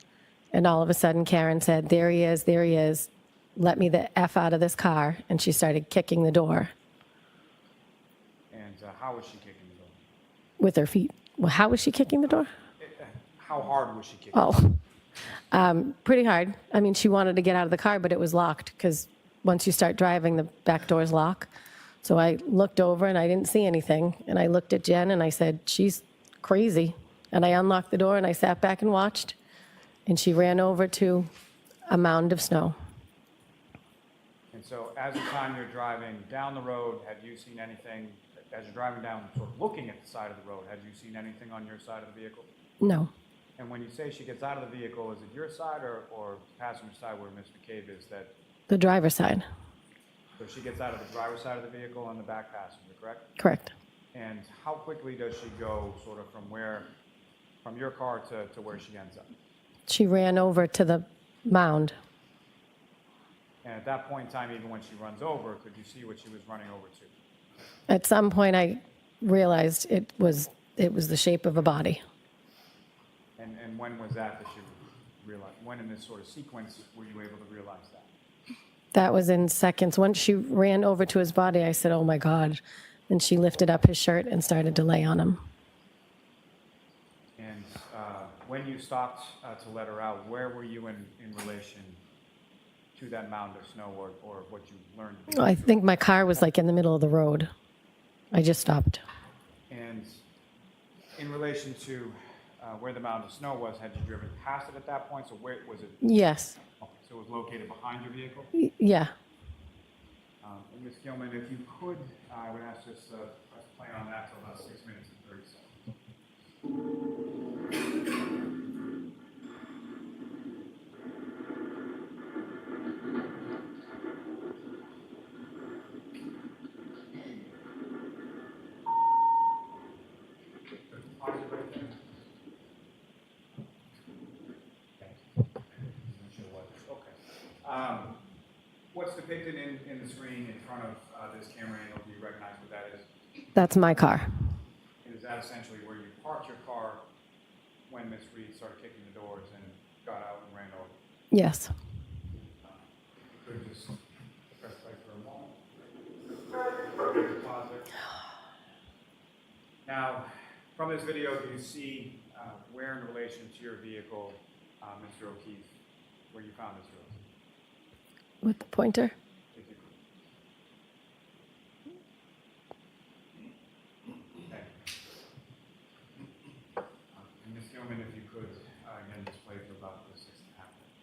And all of a sudden, Karen said, there he is, there he is. Let me the F out of this car. And she started kicking the door. And how was she kicking the door? With her feet. Well, how was she kicking the door? How hard was she kicking? Oh, pretty hard. I mean, she wanted to get out of the car, but it was locked because once you start driving, the back doors lock. So I looked over and I didn't see anything. And I looked at Jen and I said, she's crazy. And I unlocked the door and I sat back and watched. And she ran over to a mound of snow. And so as the time you're driving down the road, have you seen anything, as you're driving down, sort of looking at the side of the road, have you seen anything on your side of the vehicle? No. And when you say she gets out of the vehicle, is it your side or passenger side where Mr. McCabe is that? The driver's side. So she gets out of the driver's side of the vehicle and the back passenger, correct? Correct. And how quickly does she go sort of from your car to where she ends up? She ran over to the mound. And at that point in time, even when she runs over, could you see what she was running over to? At some point, I realized it was the shape of a body. And when was that you realized? When in this sort of sequence were you able to realize that? That was in seconds. Once she ran over to his body, I said, oh my God. And she lifted up his shirt and started to lay on him. And when you stopped to let her out, where were you in relation to that mound of snow or what you learned? I think my car was like in the middle of the road. I just stopped. And in relation to where the mound of snow was, had you driven past it at that point? So where was it? Yes. Okay, so it was located behind your vehicle? Yeah. And Ms. Gilman, if you could, I would ask just press play on that till about 6 minutes and 30 seconds. What's depicted in the screen in front of this camera angle? Do you recognize what that is? That's my car. And is that essentially where you parked your car when Ms. Reed started kicking the doors and got out and ran over? Yes. You could just press play for a moment. Pause there. Now, from this video, do you see where in relation to your vehicle, Mr. O'Keefe, where you found Mr. O'Keefe? With the pointer? If you could. Okay. And Ms. Gilman, if you could, again, display for about the 6.5 minutes.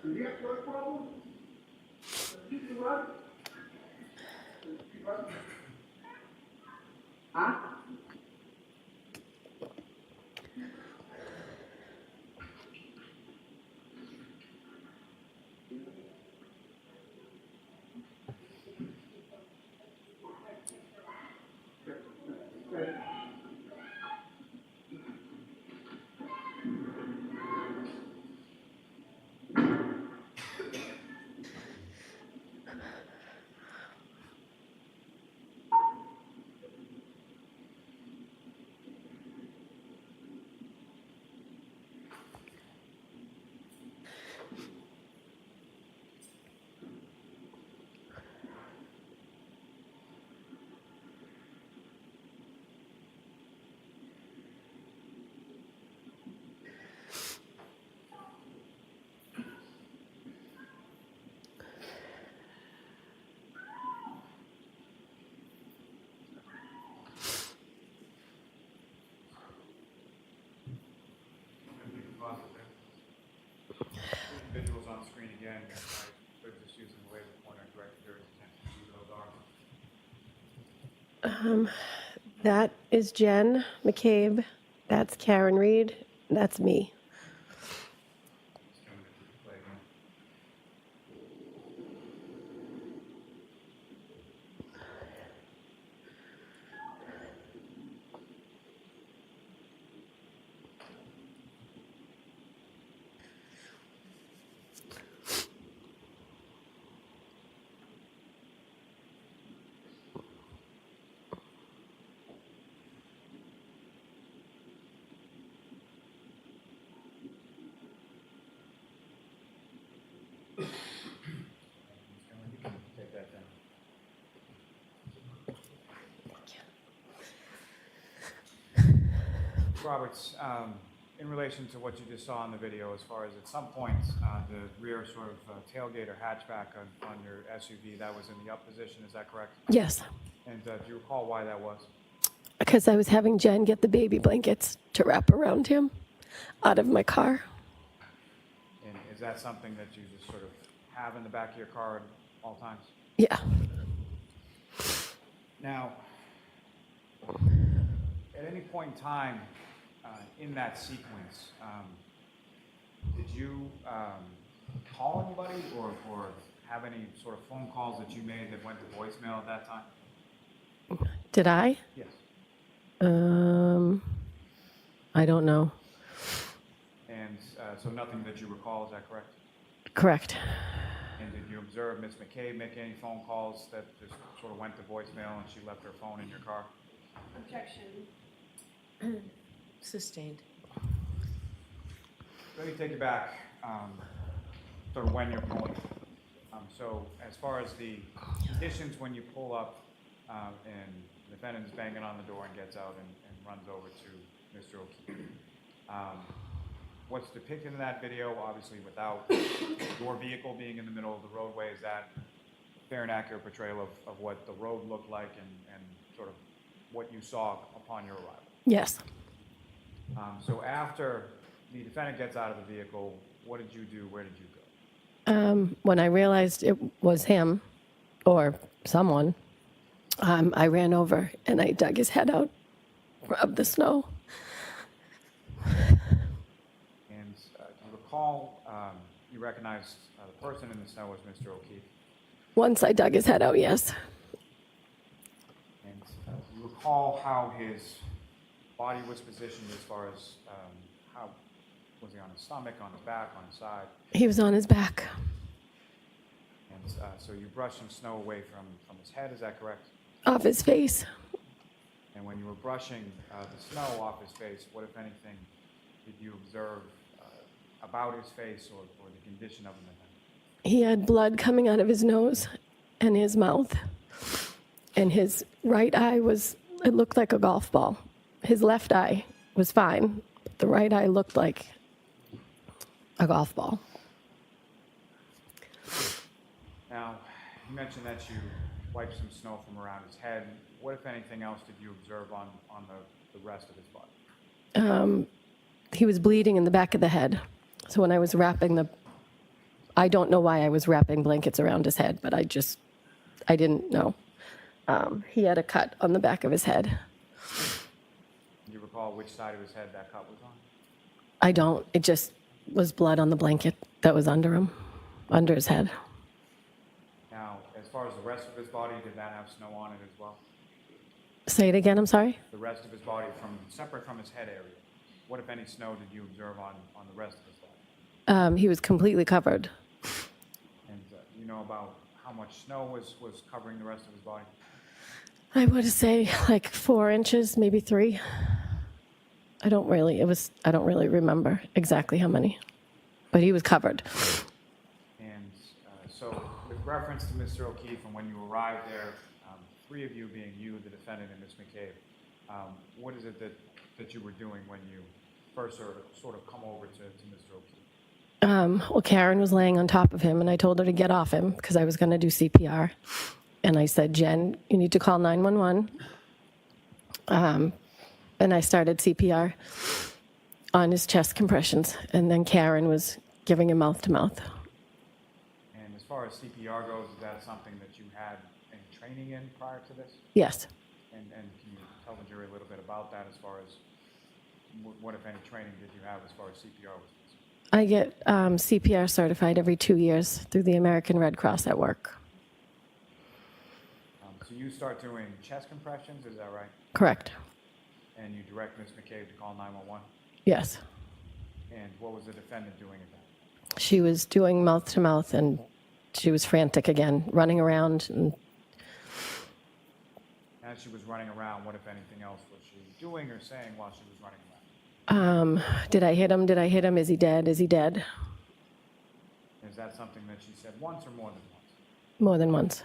Do you have drug problem? Did you run? Huh? spot there. Individuals on screen again, they're just using the laser pointer and direct your attention to those are. That is Jen McCabe. That's Karen Reed. That's me. Just coming into play again. You can take that down. Roberts, in relation to what you just saw in the video, as far as at some point, the rear sort of tailgate or hatchback on your SUV, that was in the up position, is that correct? Yes, And do you recall why that was? because I was having Jen get the baby blankets to wrap around him out of my car. And is that something that you just sort of have in the back of your car at all times? Yeah. Now, at any point in time in that sequence, did you call anybody or have any sort of phone calls that you made that went to voicemail at that time? Did I? Yes. I don't know. And so nothing that you recall, is that correct? Correct. And did you observe Ms. McCabe make any phone calls that just sort of went to voicemail and she left her phone in your car? Objection. Sustained. Let me take you back, sort of when you're pulling. So as far as the conditions when you pull up and the defendant's banging on the door and gets out and runs over to Mr. O'Keefe. What's depicted in that video, obviously without your vehicle being in the middle of the roadway, is that fair and accurate portrayal of what the road looked like and sort of what you saw upon your arrival? Yes. So after the defendant gets out of the vehicle, what did you do? Where did you go? When I realized it was him or someone, I ran over and I dug his head out of the snow. And do you recall you recognized the person in the snow was Mr. O'Keefe? Once I dug his head out, yes. And do you recall how his body was positioned as far as how was he on his stomach, on his back, on his side? He was on his back. And so you brushed some snow away from his head, is that correct? Off his face. And when you were brushing the snow off his face, what, if anything, did you observe about his face or the condition of him? He had blood coming out of his nose and his mouth. And his right eye it looked like a golf ball. His left eye was fine, but the right eye looked like a golf ball. Now, you mentioned that you wiped some snow from around his head. What, if anything else, did you observe on the rest of his body? He was bleeding in the back of the head. So when I was wrapping I don't know why I was wrapping blankets around his head, but I didn't know. He had a cut on the back of his head. Do you recall which side of his head that cut was on? I don't. It just was blood on the blanket that was under him, under his head. Now, as far as the rest of his body, did that have snow on it as well? Say it again, I'm sorry? The rest of his body, separate from his head area, what, if any, snow did you observe on the rest of his body? He was completely covered. And do you know about how much snow was covering the rest of his body? I would say like 4 inches, maybe 3. I don't really remember exactly how many, but he was covered. And so with reference to Mr. O'Keefe and when you arrived there, 3 of you being you, the defendant, and Ms. McCabe, what is it that you were doing when you first sort of come over to Mr. O'Keefe? Well, Karen was laying on top of him, and I told her to get off him because I was going to do CPR. And I said, Jen, you need to call 911. And I started CPR on his chest compressions, and then Karen was giving him mouth to mouth. And as far as CPR goes, is that something that you had any training in prior to this? Yes. And can you tell the jury a little bit about that as far as what, if any, training did you have as far as CPR was concerned? I get CPR certified every 2 years through the American Red Cross at work. So you start doing chest compressions, is that right? Correct. And you direct Ms. McCabe to call 911? Yes. And what was the defendant doing at that? She was doing mouth to mouth, and she was frantic again, running around. And As she was running around, what, if anything else, was she doing or saying while she was running around? Did I hit him? Did I hit him? Is he dead? Is he dead? Is that something that she said once or more than once? More than once.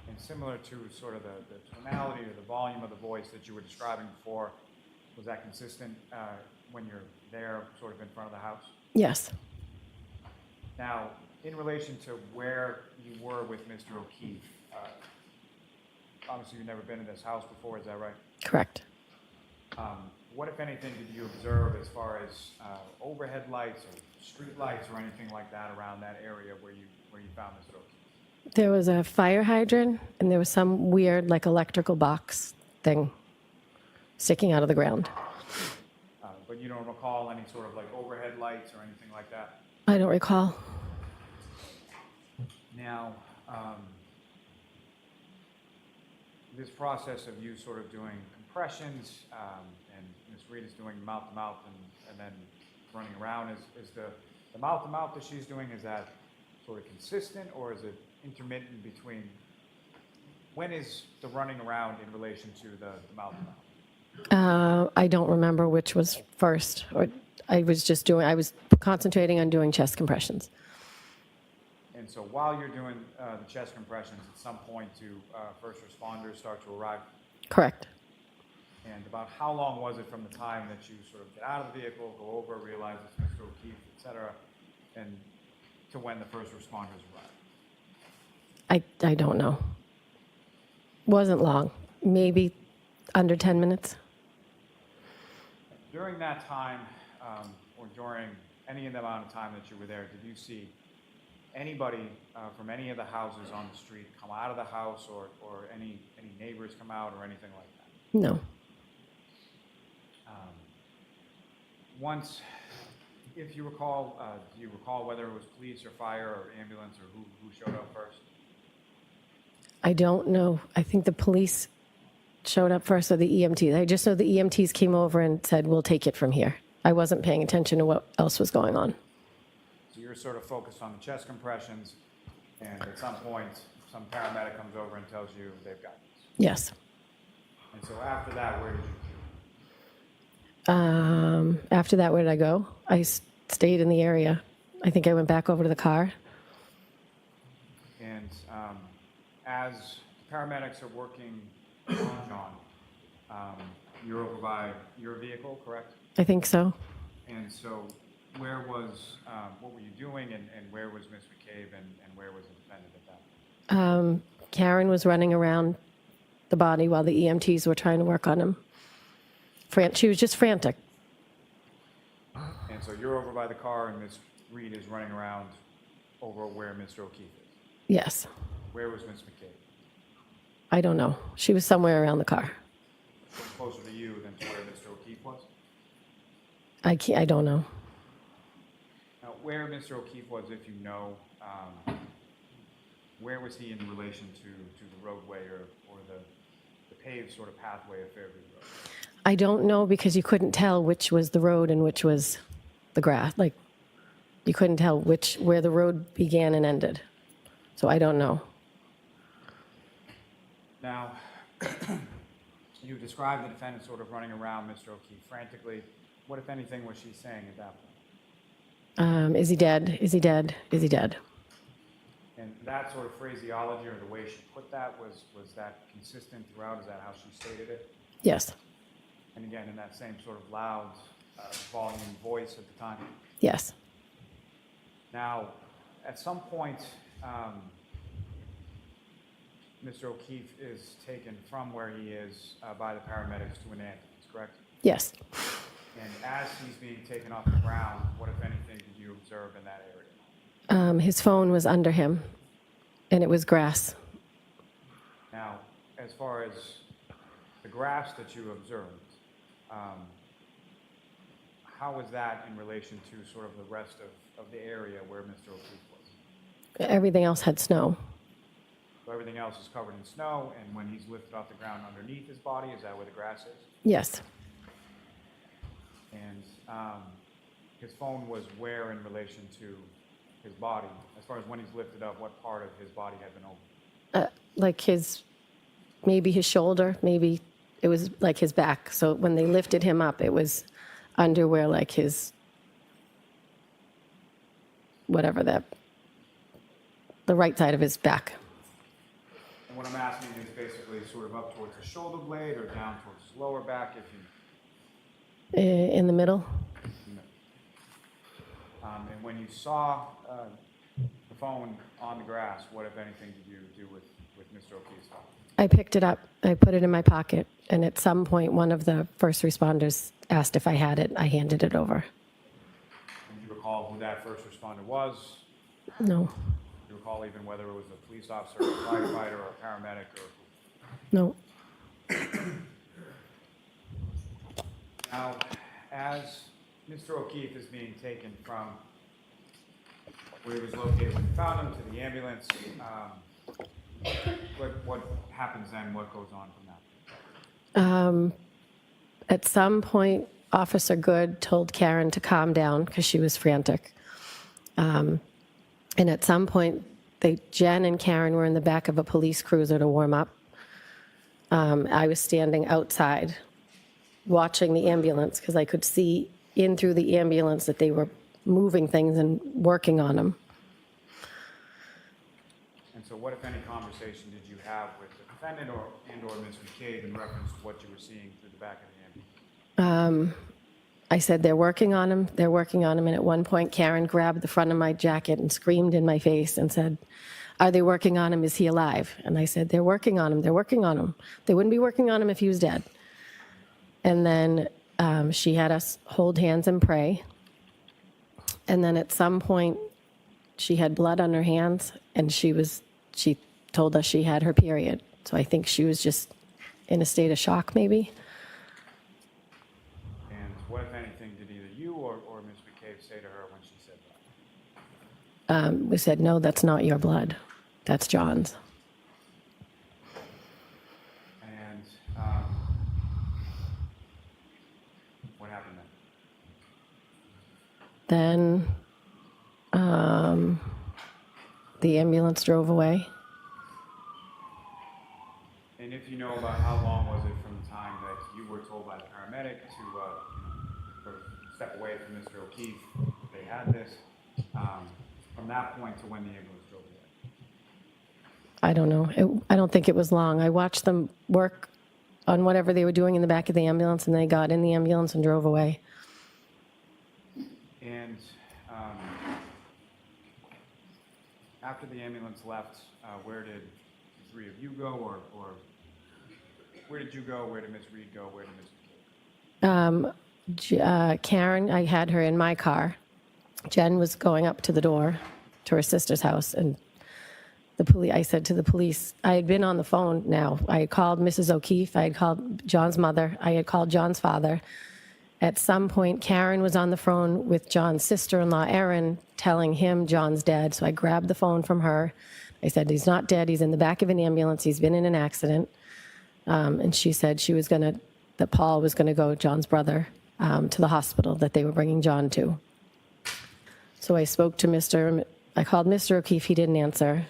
And similar to sort of the tonality or the volume of the voice that you were describing before, was that consistent when you're there sort of in front of the house? Yes. Now, in relation to where you were with Mr. O'Keefe, obviously you've never been in this house before, is that right? Correct. What, if anything, did you observe as far as overhead lights or street lights or anything like that around that area where you found Mr. O'Keefe? There was a fire hydrant, and there was some weird, like, electrical box thing sticking out of the ground. But you don't recall any sort of like overhead lights or anything like that? I don't recall. Now, this process of you sort of doing compressions and Ms. Reed is doing mouth-to-mouth and then running around, is the mouth-to-mouth that she's doing, is that sort of consistent, or is it intermittent between, when is the running around in relation to the mouth-to-mouth? I don't remember which was first. Or I was concentrating on doing chest compressions. And so while you're doing the chest compressions, at some point do first responders start to arrive? Correct. And about how long was it from the time that you sort of get out of the vehicle, go over, realize it's Mr. O'Keefe, et cetera, and to when the first responders arrive? I don't know. Wasn't long. Maybe under 10 minutes. During that time, or during any amount of time that you were there, did you see anybody from any of the houses on the street come out of the house, or any neighbors come out or anything like that? No. Once, if you recall, do you recall whether it was police or fire or ambulance or who showed up first? I don't know. I think the police showed up first, or the EMTs. I just know the EMTs came over and said, we'll take it from here. I wasn't paying attention to what else was going on. So you're sort of focused on the chest compressions, and at some point, some paramedic comes over and tells you they've got this. Yes. And so after that, where did you go? After that, where did I go? I stayed in the area. I think I went back over to the car. And as paramedics are working on John, you're over by your vehicle, correct? I think so. And so where was, what were you doing, and where was Ms. McCabe, and where was the defendant at that point? Karen was running around the body while the EMTs were trying to work on him. She was just frantic. And so you're over by the car, and Ms. Reed is running around over where Mr. O'Keefe is. Yes. Where was Ms. McCabe? I don't know. She was somewhere around the car. Closer to you than to where Mr. O'Keefe was? I don't know. Now, where Mr. O'Keefe was, if you know, where was he in relation to the roadway or the paved sort of pathway of Fairview Road? I don't know, because you couldn't tell which was the road and which was the grass. Like, you couldn't tell where the road began and ended. So I don't know. Now, you described the defendant sort of running around Mr. O'Keefe frantically. What, if anything, was she saying at that point? Is he dead? Is he dead? Is he dead? And that sort of phraseology, or the way she put that, was that consistent throughout? Is that how she stated it? Yes. And again, in that same sort of loud volume voice at the time? Yes. Now, at some point, Mr. O'Keefe is taken from where he is by the paramedics to an ambulance, correct? Yes. And as he's being taken off the ground, what, if anything, did you observe in that area? His phone was under him, and it was grass. Now, as far as the grass that you observed, how was that in relation to sort of the rest of the area where Mr. O'Keefe was? Everything else had snow. So everything else is covered in snow, and when he's lifted off the ground underneath his body, is that where the grass is? Yes. And his phone was where in relation to his body? As far as when he's lifted up, what part of his body had been open? Like maybe his shoulder, maybe it was like his back. So when they lifted him up, it was under where like his, whatever the right side of his back. And what I'm asking is basically sort of up towards the shoulder blade or down towards his lower back, if you... In the middle. And when you saw the phone on the grass, what, if anything, did you do with Mr. O'Keefe's phone? I picked it up. I put it in my pocket. And at some point, one of the first responders asked if I had it. I handed it over. And do you recall who that first responder was? No. Do you recall even whether it was a police officer, a firefighter, or a paramedic? Or... No. Now, as Mr. O'Keefe is being taken from where he was located when you found him to the ambulance, what happens then? What goes on from that? At some point, Officer Good told Karen to calm down because she was frantic. And at some point, Jen and Karen were in the back of a police cruiser to warm up. I was standing outside watching the ambulance because I could see in through the ambulance that they were moving things and working on them. And so what, if any, conversation did you have with the defendant or Ms. McCabe in reference to what you were seeing through the back of the ambulance? I said, they're working on him, they're working on him. And at one point, Karen grabbed the front of my jacket and screamed in my face and said, are they working on him? Is he alive? And I said, they're working on him, they're working on him. They wouldn't be working on him if he was dead. And then she had us hold hands and pray. And then at some point, she had blood on her hands, and she told us she had her period. So I think she was just in a state of shock, maybe. And what, if anything, did either you or Ms. McCabe say to her when she said that? We said, no, that's not your blood. That's John's. And what happened then? Then the ambulance drove away. And if you know about how long was it from the time that you were told by the paramedic to sort of step away from Mr. O'Keefe, they had this, from that point to when the ambulance drove away? I don't know. I don't think it was long. I watched them work on whatever they were doing in the back of the ambulance, and they got in the ambulance and drove away. And after the ambulance left, where did the three of you go, or where did you go? Where did Ms. Reed go? Where did Ms. McCabe? Karen, I had her in my car. Jen was going up to the door to her sister's house, and I said to the police, I had been on the phone now. I had called Mrs. O'Keefe. I had called John's mother. I had called John's father. At some point, Karen was on the phone with John's sister-in-law, Erin, telling him John's dead. So I grabbed the phone from her. I said, he's not dead. He's in the back of an ambulance. He's been in an accident. And she said that Paul was going to go, John's brother, to the hospital that they were bringing John to. So I spoke to I called Mr. O'Keefe. He didn't answer.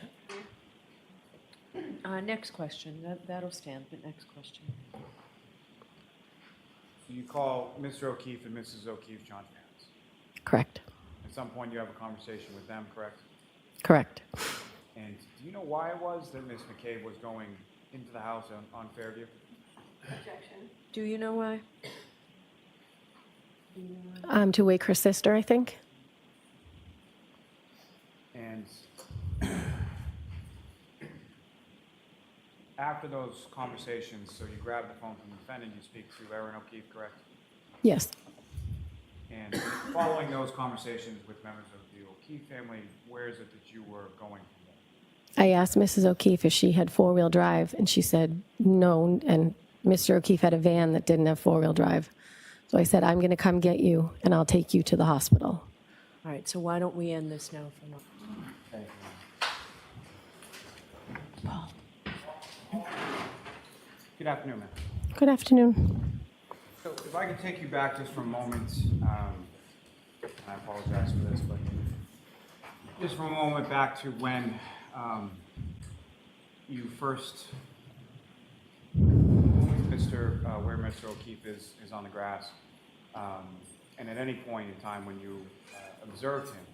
Next question. That'll stand, but next question. So you call Mr. O'Keefe and Mrs. O'Keefe John's parents. Correct. At some point, you have a conversation with them, correct? Correct. And do you know why it was that Ms. McCabe was going into the house on Fairview? Do you know why? To wake her sister, I think. And after those conversations, so you grab the phone from the defendant, you speak to Erin O'Keefe, correct? Yes. And following those conversations with members of the O'Keefe family, where is it that you were going from there? I asked Mrs. O'Keefe if she had four-wheel drive, and she said no, and Mr. O'Keefe had a van that didn't have four-wheel drive. So I said, I'm going to come get you, and I'll take you to the hospital. All right, so why don't we end this now for now? Thank you. Good afternoon, ma'am. Good afternoon. So if I could take you back just for a moment, and I apologize for this, but just for a moment back to when you first, where Mr. O'Keefe is on the grass, and at any point in time when you observed him,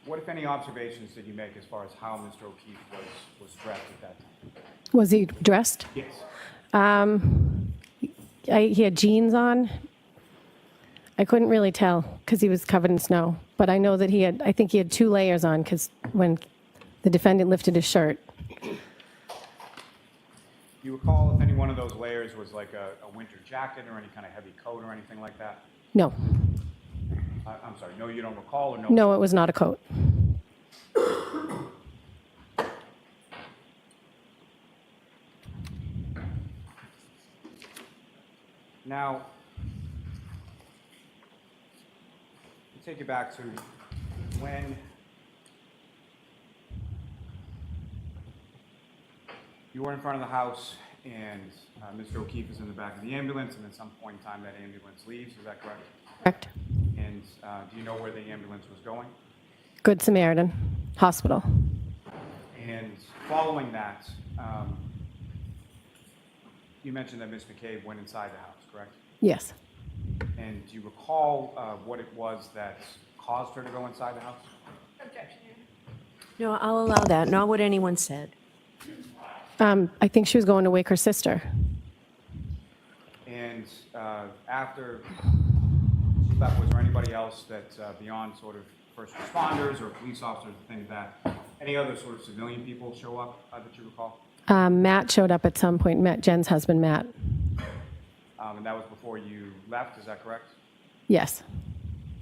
what, if any, observations did you make as far as how Mr. O'Keefe was dressed at that time? Was he dressed? Yes. He had jeans on. I couldn't really tell because he was covered in snow. But I know that I think he had 2 layers on because when the defendant lifted his shirt. Do you recall if any one of those layers was like a winter jacket or any kind of heavy coat or anything like that? No. I'm sorry, no, you don't recall, or no? No, it was not a coat. Now, to take you back to when you were in front of the house and Mr. O'Keefe is in the back of the ambulance, and at some point in time that ambulance leaves, is that correct? Correct. And do you know where the ambulance was going? Good Samaritan Hospital. And following that, you mentioned that Ms. McCabe went inside the house, correct? Yes. And do you recall what it was that caused her to go inside the house? No, I'll allow that. Not what anyone said. I think she was going to wake her sister. And after she left, was there anybody else that, beyond sort of first responders or police officers and things like that, any other sort of civilian people show up that you recall? Matt showed up at some point, Jen's husband, Matt. And that was before you left, is that correct? Yes.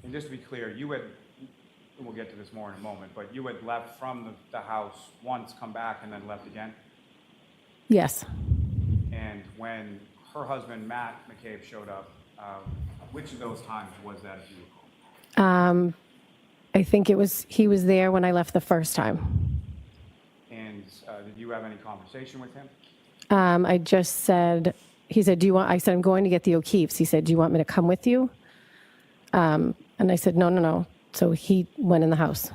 And just to be clear, you had, and we'll get to this more in a moment, but you had left from the house once, come back, and then left again? Yes. And when her husband, Matt McCabe, showed up, which of those times was that, if you recall? I think he was there when I left the first time. And did you have any conversation with him? I just said, he said, I said, I'm going to get the O'Keefes. He said, do you want me to come with you? And I said, no. So he went in the house.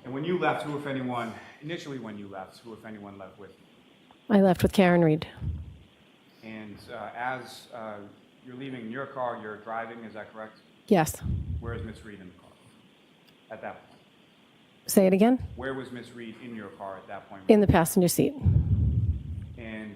And when you left, who, if anyone, initially when you left, who, if anyone, left with you? I left with Karen Reed. And as you're leaving in your car, you're driving, is that correct? Yes. Where is Miss Reed in the car at that point? Say it again? Where was Miss Reed in your car at that point? In the passenger seat. And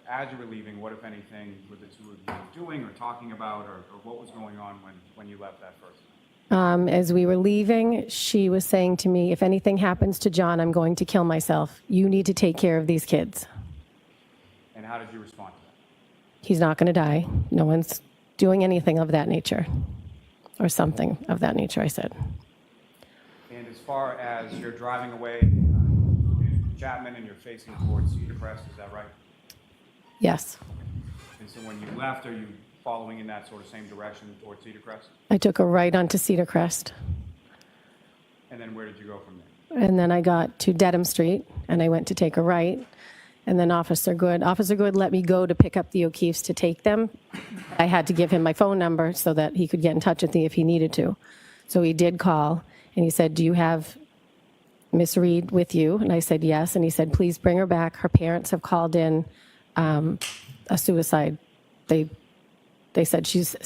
as you were leaving, what, if anything, were the two of you doing or talking about, or what was going on when you left that first time? As we were leaving, she was saying to me, if anything happens to John, I'm going to kill myself. You need to take care of these kids. And how did you respond to that? He's not going to die. No one's doing anything of that nature. Or something of that nature, I said. And as far as you're driving away Chapman and you're facing towards Cedar Crest, is that right? Yes. And so when you left, are you following in that sort of same direction towards Cedar Crest? I took a right onto Cedar Crest. And then where did you go from there? And then I got to Dedham Street, and I went to take a right. And then Officer Good let me go to pick up the O'Keefes to take them. I had to give him my phone number so that he could get in touch with me if he needed to. So he did call, and he said, do you have Miss Reed with you? And I said, yes. And he said, please bring her back. Her parents have called in a suicide. They said she's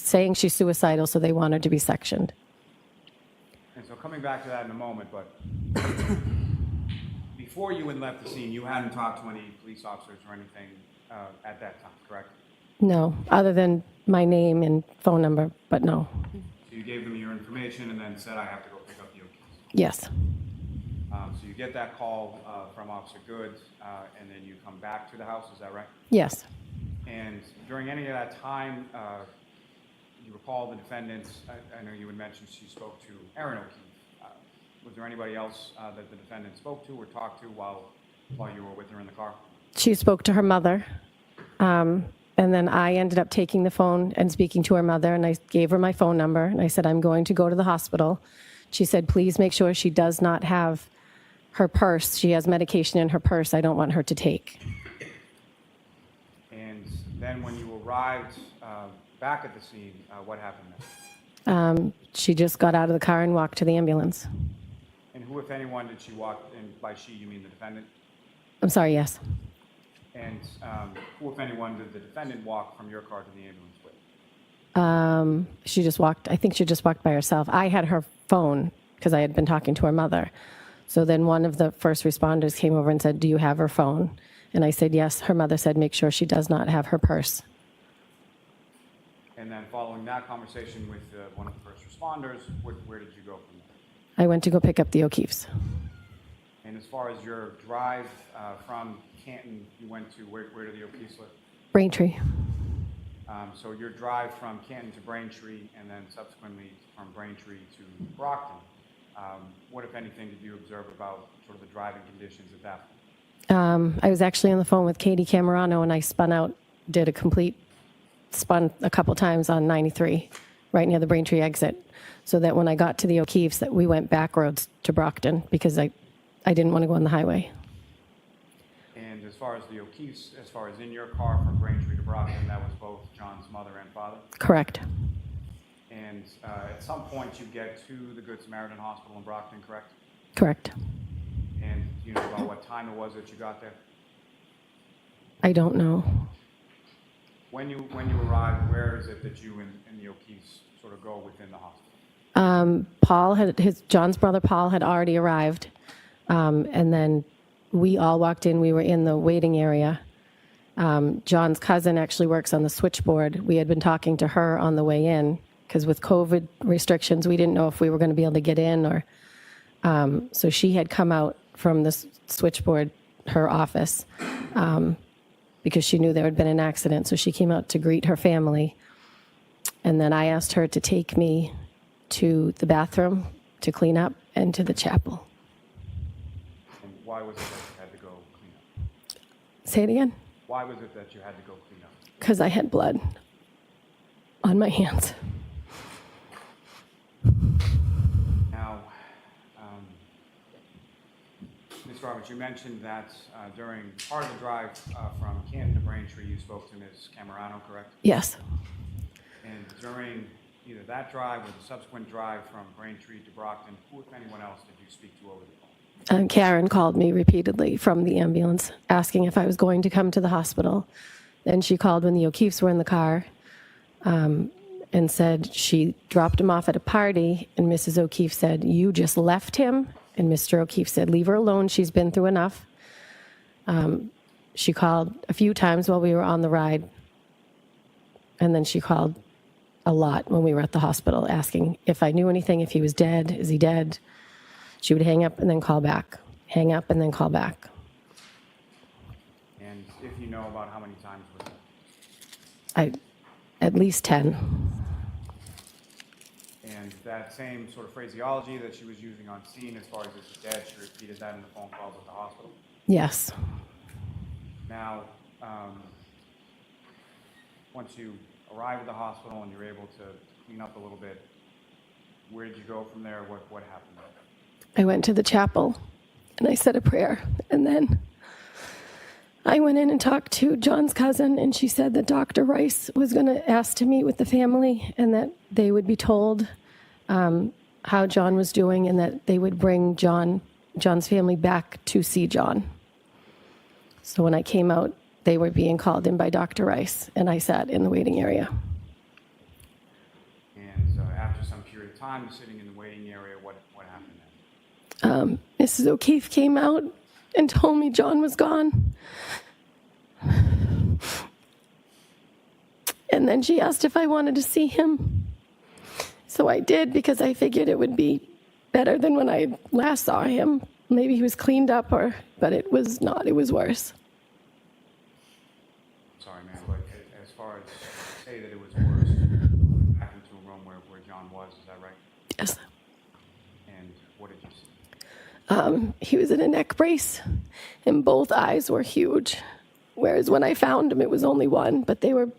saying she's suicidal, so they want her to be sectioned. And so coming back to that in a moment, but before you had left the scene, you hadn't talked to any police officers or anything at that time, correct? No, other than my name and phone number, but no. So you gave them your information and then said, I have to go pick up the O'Keefes. Yes. So you get that call from Officer Good, and then you come back to the house, is that right? Yes. And during any of that time, you recall the defendant, I know you had mentioned she spoke to Erin O'Keefe. Was there anybody else that the defendant spoke to or talked to while you were with her in the car? She spoke to her mother, and then I ended up taking the phone and speaking to her mother, and I gave her my phone number, and I said, I'm going to go to the hospital. She said, please make sure she does not have her purse. She has medication in her purse I don't want her to take. And then when you arrived back at the scene, what happened then? She just got out of the car and walked to the ambulance. And who, if anyone, did she walk, and by she you mean the defendant? I'm sorry, yes. And who, if anyone, did the defendant walk from your car to the ambulance with? She just walked, I think she just walked by herself. I had her phone because I had been talking to her mother. So then one of the first responders came over and said, do you have her phone? And I said, yes. Her mother said, make sure she does not have her purse. And then following that conversation with one of the first responders, where did you go from there? I went to go pick up the O'Keefes. And as far as your drive from Canton, you went to, where do the O'Keefes live? Braintree. So your drive from Canton to Braintree and then subsequently from Braintree to Brockton, what, if anything, did you observe about sort of the driving conditions at that point? I was actually on the phone with Katie Camerano, and I spun out, did a complete spun a couple times on 93, right near the Braintree exit, so that when I got to the O'Keefes, that we went back roads to Brockton because I didn't want to go on the highway. And as far as the O'Keefes, as far as in your car from Braintree to Brockton, that was both John's mother and father? Correct. And at some point you get to the Good Samaritan Hospital in Brockton, correct? Correct. And do you know about what time it was that you got there? I don't know. When you arrived, where is it that you and the O'Keefes sort of go within the hospital? Paul John's brother Paul had already arrived, and then we all walked in. We were in the waiting area. John's cousin actually works on the switchboard. We had been talking to her on the way in because with COVID restrictions, we didn't know if we were going to be able to get in or. So she had come out from the switchboard, her office, because she knew there had been an accident. So she came out to greet her family. And then I asked her to take me to the bathroom to clean up and to the chapel. And why was it that you had to go clean up? Say it again? Why was it that you had to go clean up? Because I had blood on my hands. Now, Ms. Roberts, you mentioned that during part of the drive from Canton to Braintree, you spoke to Ms. Camerano, correct? Yes. And during either that drive or the subsequent drive from Braintree to Brockton, who, if anyone else, did you speak to over the phone? Karen called me repeatedly from the ambulance asking if I was going to come to the hospital. Then she called when the O'Keefes were in the car and said she dropped him off at a party, and Mrs. O'Keefe said, you just left him? And Mr. O'Keefe said, leave her alone. She's been through enough. She called a few times while we were on the ride, and then she called a lot when we were at the hospital asking if I knew anything, if he was dead, is he dead? She would hang up and then call back, hang up and then call back. And if you know about how many times was it? At least 10. And that same sort of phraseology that she was using on scene as far as if she's dead, she repeated that in the phone calls at the hospital? Yes. Now, once you arrive at the hospital and you're able to clean up a little bit, where did you go from there? What happened there? I went to the chapel and I said a prayer, and then I went in and talked to John's cousin, and she said that Dr. Rice was going to ask to meet with the family and that they would be told how John was doing and that they would bring John's family back to see John. So when I came out, they were being called in by Dr. Rice, and I sat in the waiting area. And after some period of time sitting in the waiting area, what happened then? Mrs. O'Keefe came out and told me John was gone. And then she asked if I wanted to see him. So I did, because I figured it would be better than when I last saw him. Maybe he was cleaned up, but it was not. It was worse. Sorry, ma'am, but as far as say that it was worse, back in is that right? Yes. And what did you see? He was in a neck brace, and both eyes were huge. Whereas when I found him, it was only one, but they were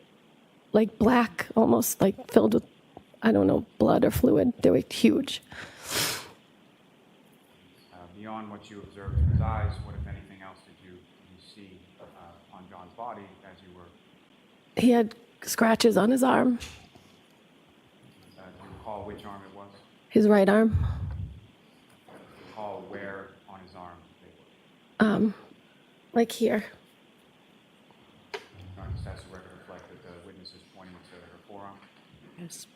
like black, almost like filled with, I don't know, blood or fluid. They were huge. Beyond what you observed in his eyes, what, if anything else, did you see on John's body as you were? He had scratches on his arm, Do you recall which arm it was? his right arm, Do you recall where on his arm they were? like here. Does the record reflect that the witness is pointing to her forearm? Yes.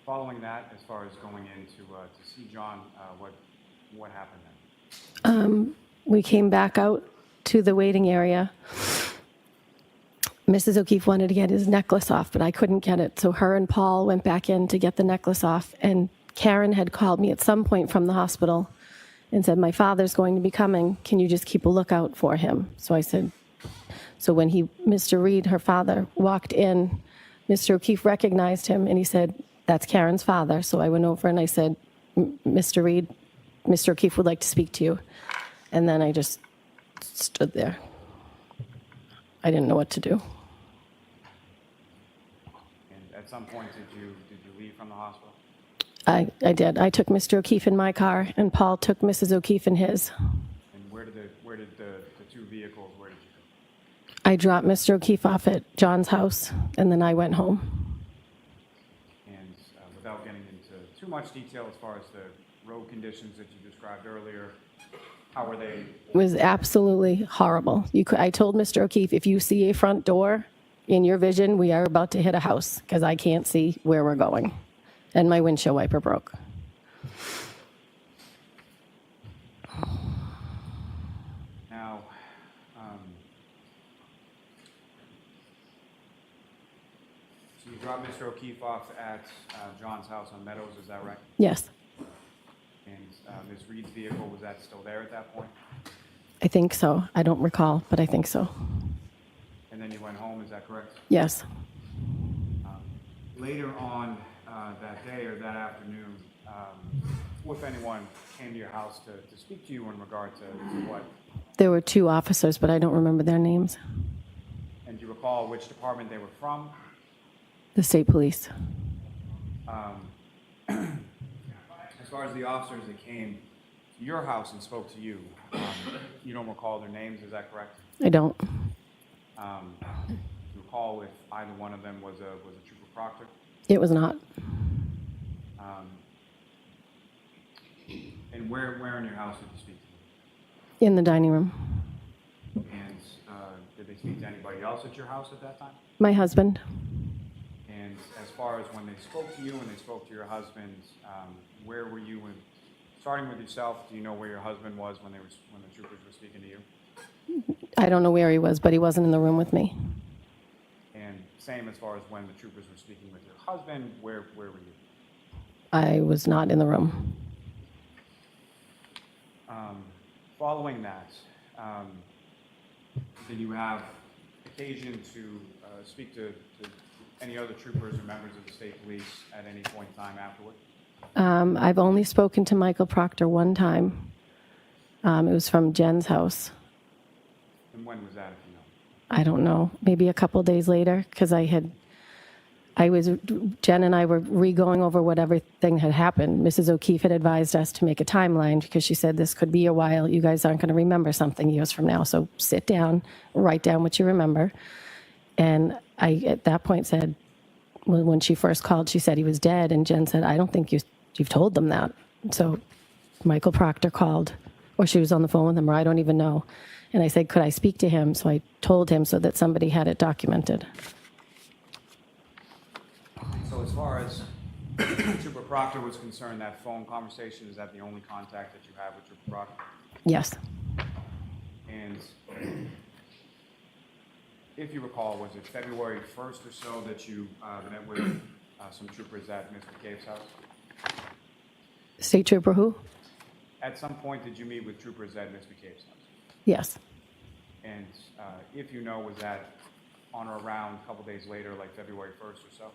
Following that, as far as going in to see John, what happened then? We came back out to the waiting area. Mrs. O'Keefe wanted to get his necklace off, but I couldn't get it. So her and Paul went back in to get the necklace off. And Karen had called me at some point from the hospital and said, my father's going to be coming. Can you just keep a lookout for him? So I said, so when Mr. Reed, her father, walked in, Mr. O'Keefe recognized him and he said, that's Karen's father. So I went over and I said, Mr. Reed, Mr. O'Keefe would like to speak to you. And then I just stood there. I didn't know what to do. And at some point, did you leave from the hospital? I did. I took Mr. O'Keefe in my car, and Paul took Mrs. O'Keefe in his. And where did the two vehicles, where did you go? I dropped Mr. O'Keefe off at John's house, and then I went home. And without getting into too much detail as far as the road conditions that you described earlier, how were they? It was absolutely horrible. I told Mr. O'Keefe, if you see a front door in your vision, we are about to hit a house, because I can't see where we're going. And my windshield wiper broke. Now, so you dropped Mr. O'Keefe off at John's house on Meadows, is that right? Yes, And Ms. Reed's vehicle, was that still there at that point? I think so. I don't recall, but I think so. And then you went home, is that correct? Yes. Later on that day or that afternoon, who, if anyone, came to your house to speak to you in regard to what? There were 2 officers, but I don't remember their names. And do you recall which department they were from? The state police. As far as the officers that came to your house and spoke to you, you don't recall their names, is that correct? I don't. Do you recall if either one of them was a Trooper Proctor? It was not. And where in your house did you speak to In the dining room. them? And did they speak to anybody else at your house at that time? My husband. And as far as when they spoke to you and they spoke to your husband, where were you starting with yourself, do you know where your husband was when the troopers were speaking to you? I don't know where he was, but he wasn't in the room with me. And same as far as when the troopers were speaking with your husband, where were you? I was not in the room. Following that, did you have occasion to speak to any other troopers or members of the state police at any point in time afterward? I've only spoken to Michael Proctor one time. It was from Jen's house. And when was that, if you know? I don't know, maybe a couple days later, because Jen and I were re-going over what everything had happened. Mrs. O'Keefe had advised us to make a timeline because she said this could be a while. You guys aren't going to remember something years from now. So sit down, write down what you remember. And I, at that point, said, when she first called, she said he was dead. And Jen said, I don't think you've told them that. So Michael Proctor called, or she was on the phone with him, or I don't even know. And I said, could I speak to him? So I told him so that somebody had it documented. So as far as Trooper Proctor was concerned, that phone conversation, is that the only contact that you have with Trooper Proctor? Yes. And if you recall, was it February 1st or so that you met with some troopers at Mr. Cave's house? State Trooper who? At some point, did you meet with troopers at Mr. Cave's house? Yes. And if you know, was that on or around a couple days later, like February 1st or so?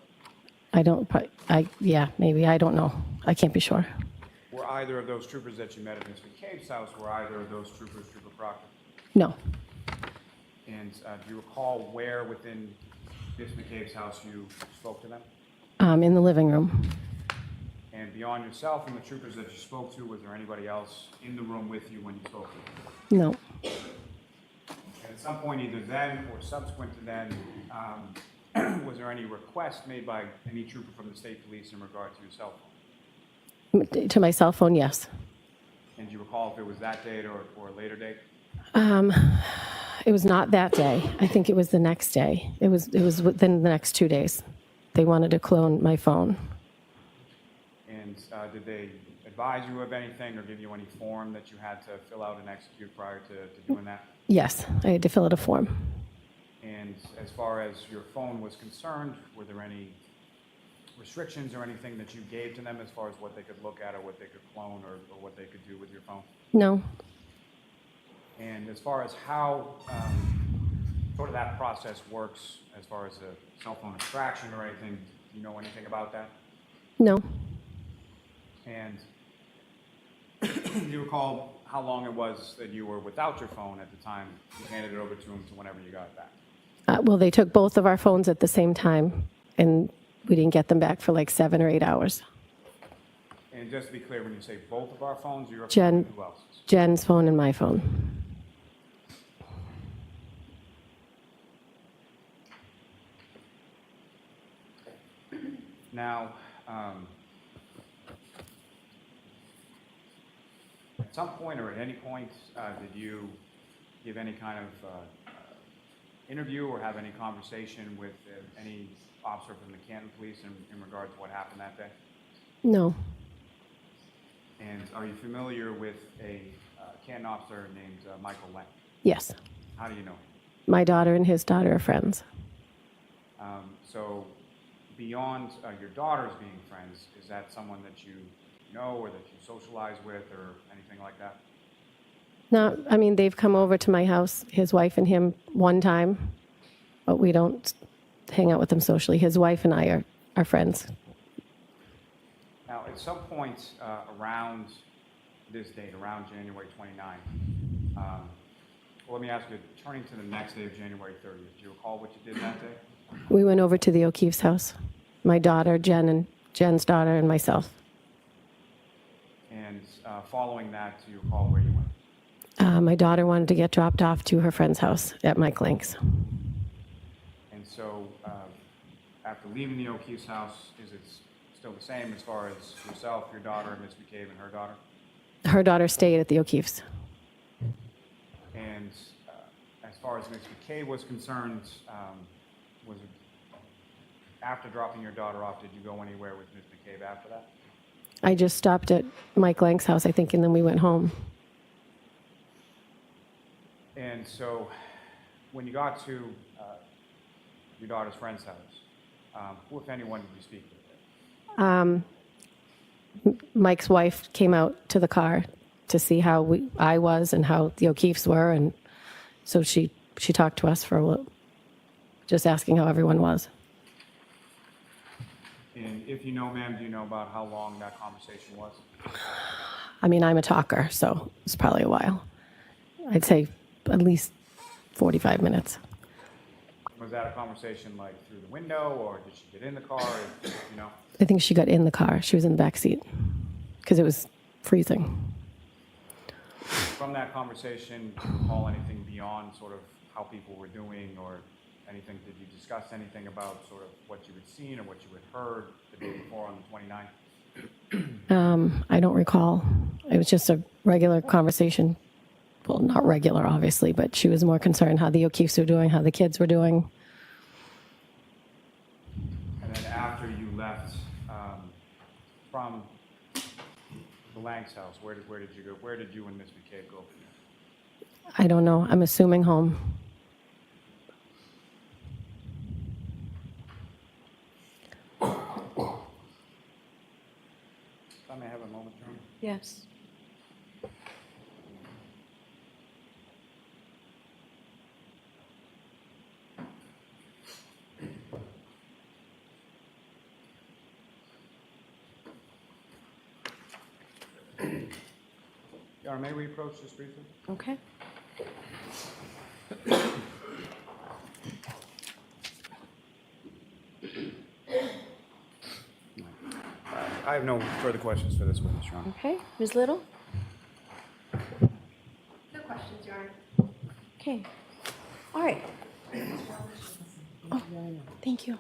Yeah, maybe, I don't know. I can't be sure. Were either of those troopers that you met at Ms. McCabe's house, were either of those troopers Trooper Proctor? No. And do you recall where within Ms. McCabe's house you spoke to them? In the living room. And beyond yourself and the troopers that you spoke to, was there anybody else in the room with you when you spoke to them? No. At some point, either then or subsequent to then, was there any request made by any trooper from the state police in regard to your cell phone? To my cell phone, yes. And do you recall if it was that date or a later date? It was not that day. I think it was the next day. It was within the next 2 days. They wanted to clone my phone. And did they advise you of anything or give you any form that you had to fill out and execute prior to doing that? Yes, I had to fill out a form. And as far as your phone was concerned, were there any restrictions or anything that you gave to them as far as what they could look at or what they could clone or what they could do with your phone? No. And as far as how sort of that process works, as far as a cell phone extraction or anything, do you know anything about that? No. And do you recall how long it was that you were without your phone at the time you handed it over to them to whenever you got it back? Well, they took both of our phones at the same time, and we didn't get them back for like 7 or 8 hours. And just to be clear, when you say both of our phones, you're Jen. referring to who else's? Jen's phone and my phone. Now, at some point or at any point, did you give any kind of interview or have any conversation with any officer from the Canton police in regard to what happened that day? No. And are you familiar with a Canton officer named Michael Lang? Yes. How do you know him? My daughter and his daughter are friends. So beyond your daughters being friends, is that someone that you know or that you socialize with or anything like that? No, I mean, they've come over to my house, his wife and him, one time, but we don't hang out with them socially. His wife and I are friends. Now, at some point around this date, around January 29th, well, let me ask you, turning to the next day of January 30th, do you recall what you did that day? We went over to the O'Keefe's house. My daughter, Jen, and Jen's daughter, and myself. And following that, do you recall where you went? My daughter wanted to get dropped off to her friend's house at Mike Link's. And so after leaving the O'Keefe's house, is it still the same as far as yourself, your daughter, Ms. McCabe, and her daughter? Her daughter stayed at the O'Keefe's. And as far as Ms. McCabe was concerned, was it after dropping your daughter off, did you go anywhere with Ms. McCabe after that? I just stopped at Mike Lank's house, I think, and then we went home. And so when you got to your daughter's friend's house, who, if anyone, did you speak with? Mike's wife came out to the car to see how I was and how the O'Keefes were, and so she talked to us for a little, just asking how everyone was. And if you know, ma'am, do you know about how long that conversation was? I mean, I'm a talker, so it's probably a while. I'd say at least 45 minutes. Was that a conversation like through the window, or did she get in the car, or, you know? I think she got in the car. She was in the back seat because it was freezing. From that conversation, do you recall anything beyond sort of how people were doing or anything? Did you discuss anything about sort of what you had seen or what you had heard the day before on the 29th? I don't recall. It was just a regular conversation. Well, not regular, obviously, but she was more concerned how the O'Keefes were doing, how the kids were doing. And then after you left from the Lang's house, where did you go? Where did you and Miss McCabe go from there? I don't know. I'm assuming home. If I may have a moment, John? Yes. may we approach this briefly? Okay. I have no further questions for this witness, Your Honor. Okay. Ms. Little? No questions, Your Honor. Okay. All right. Oh, thank you.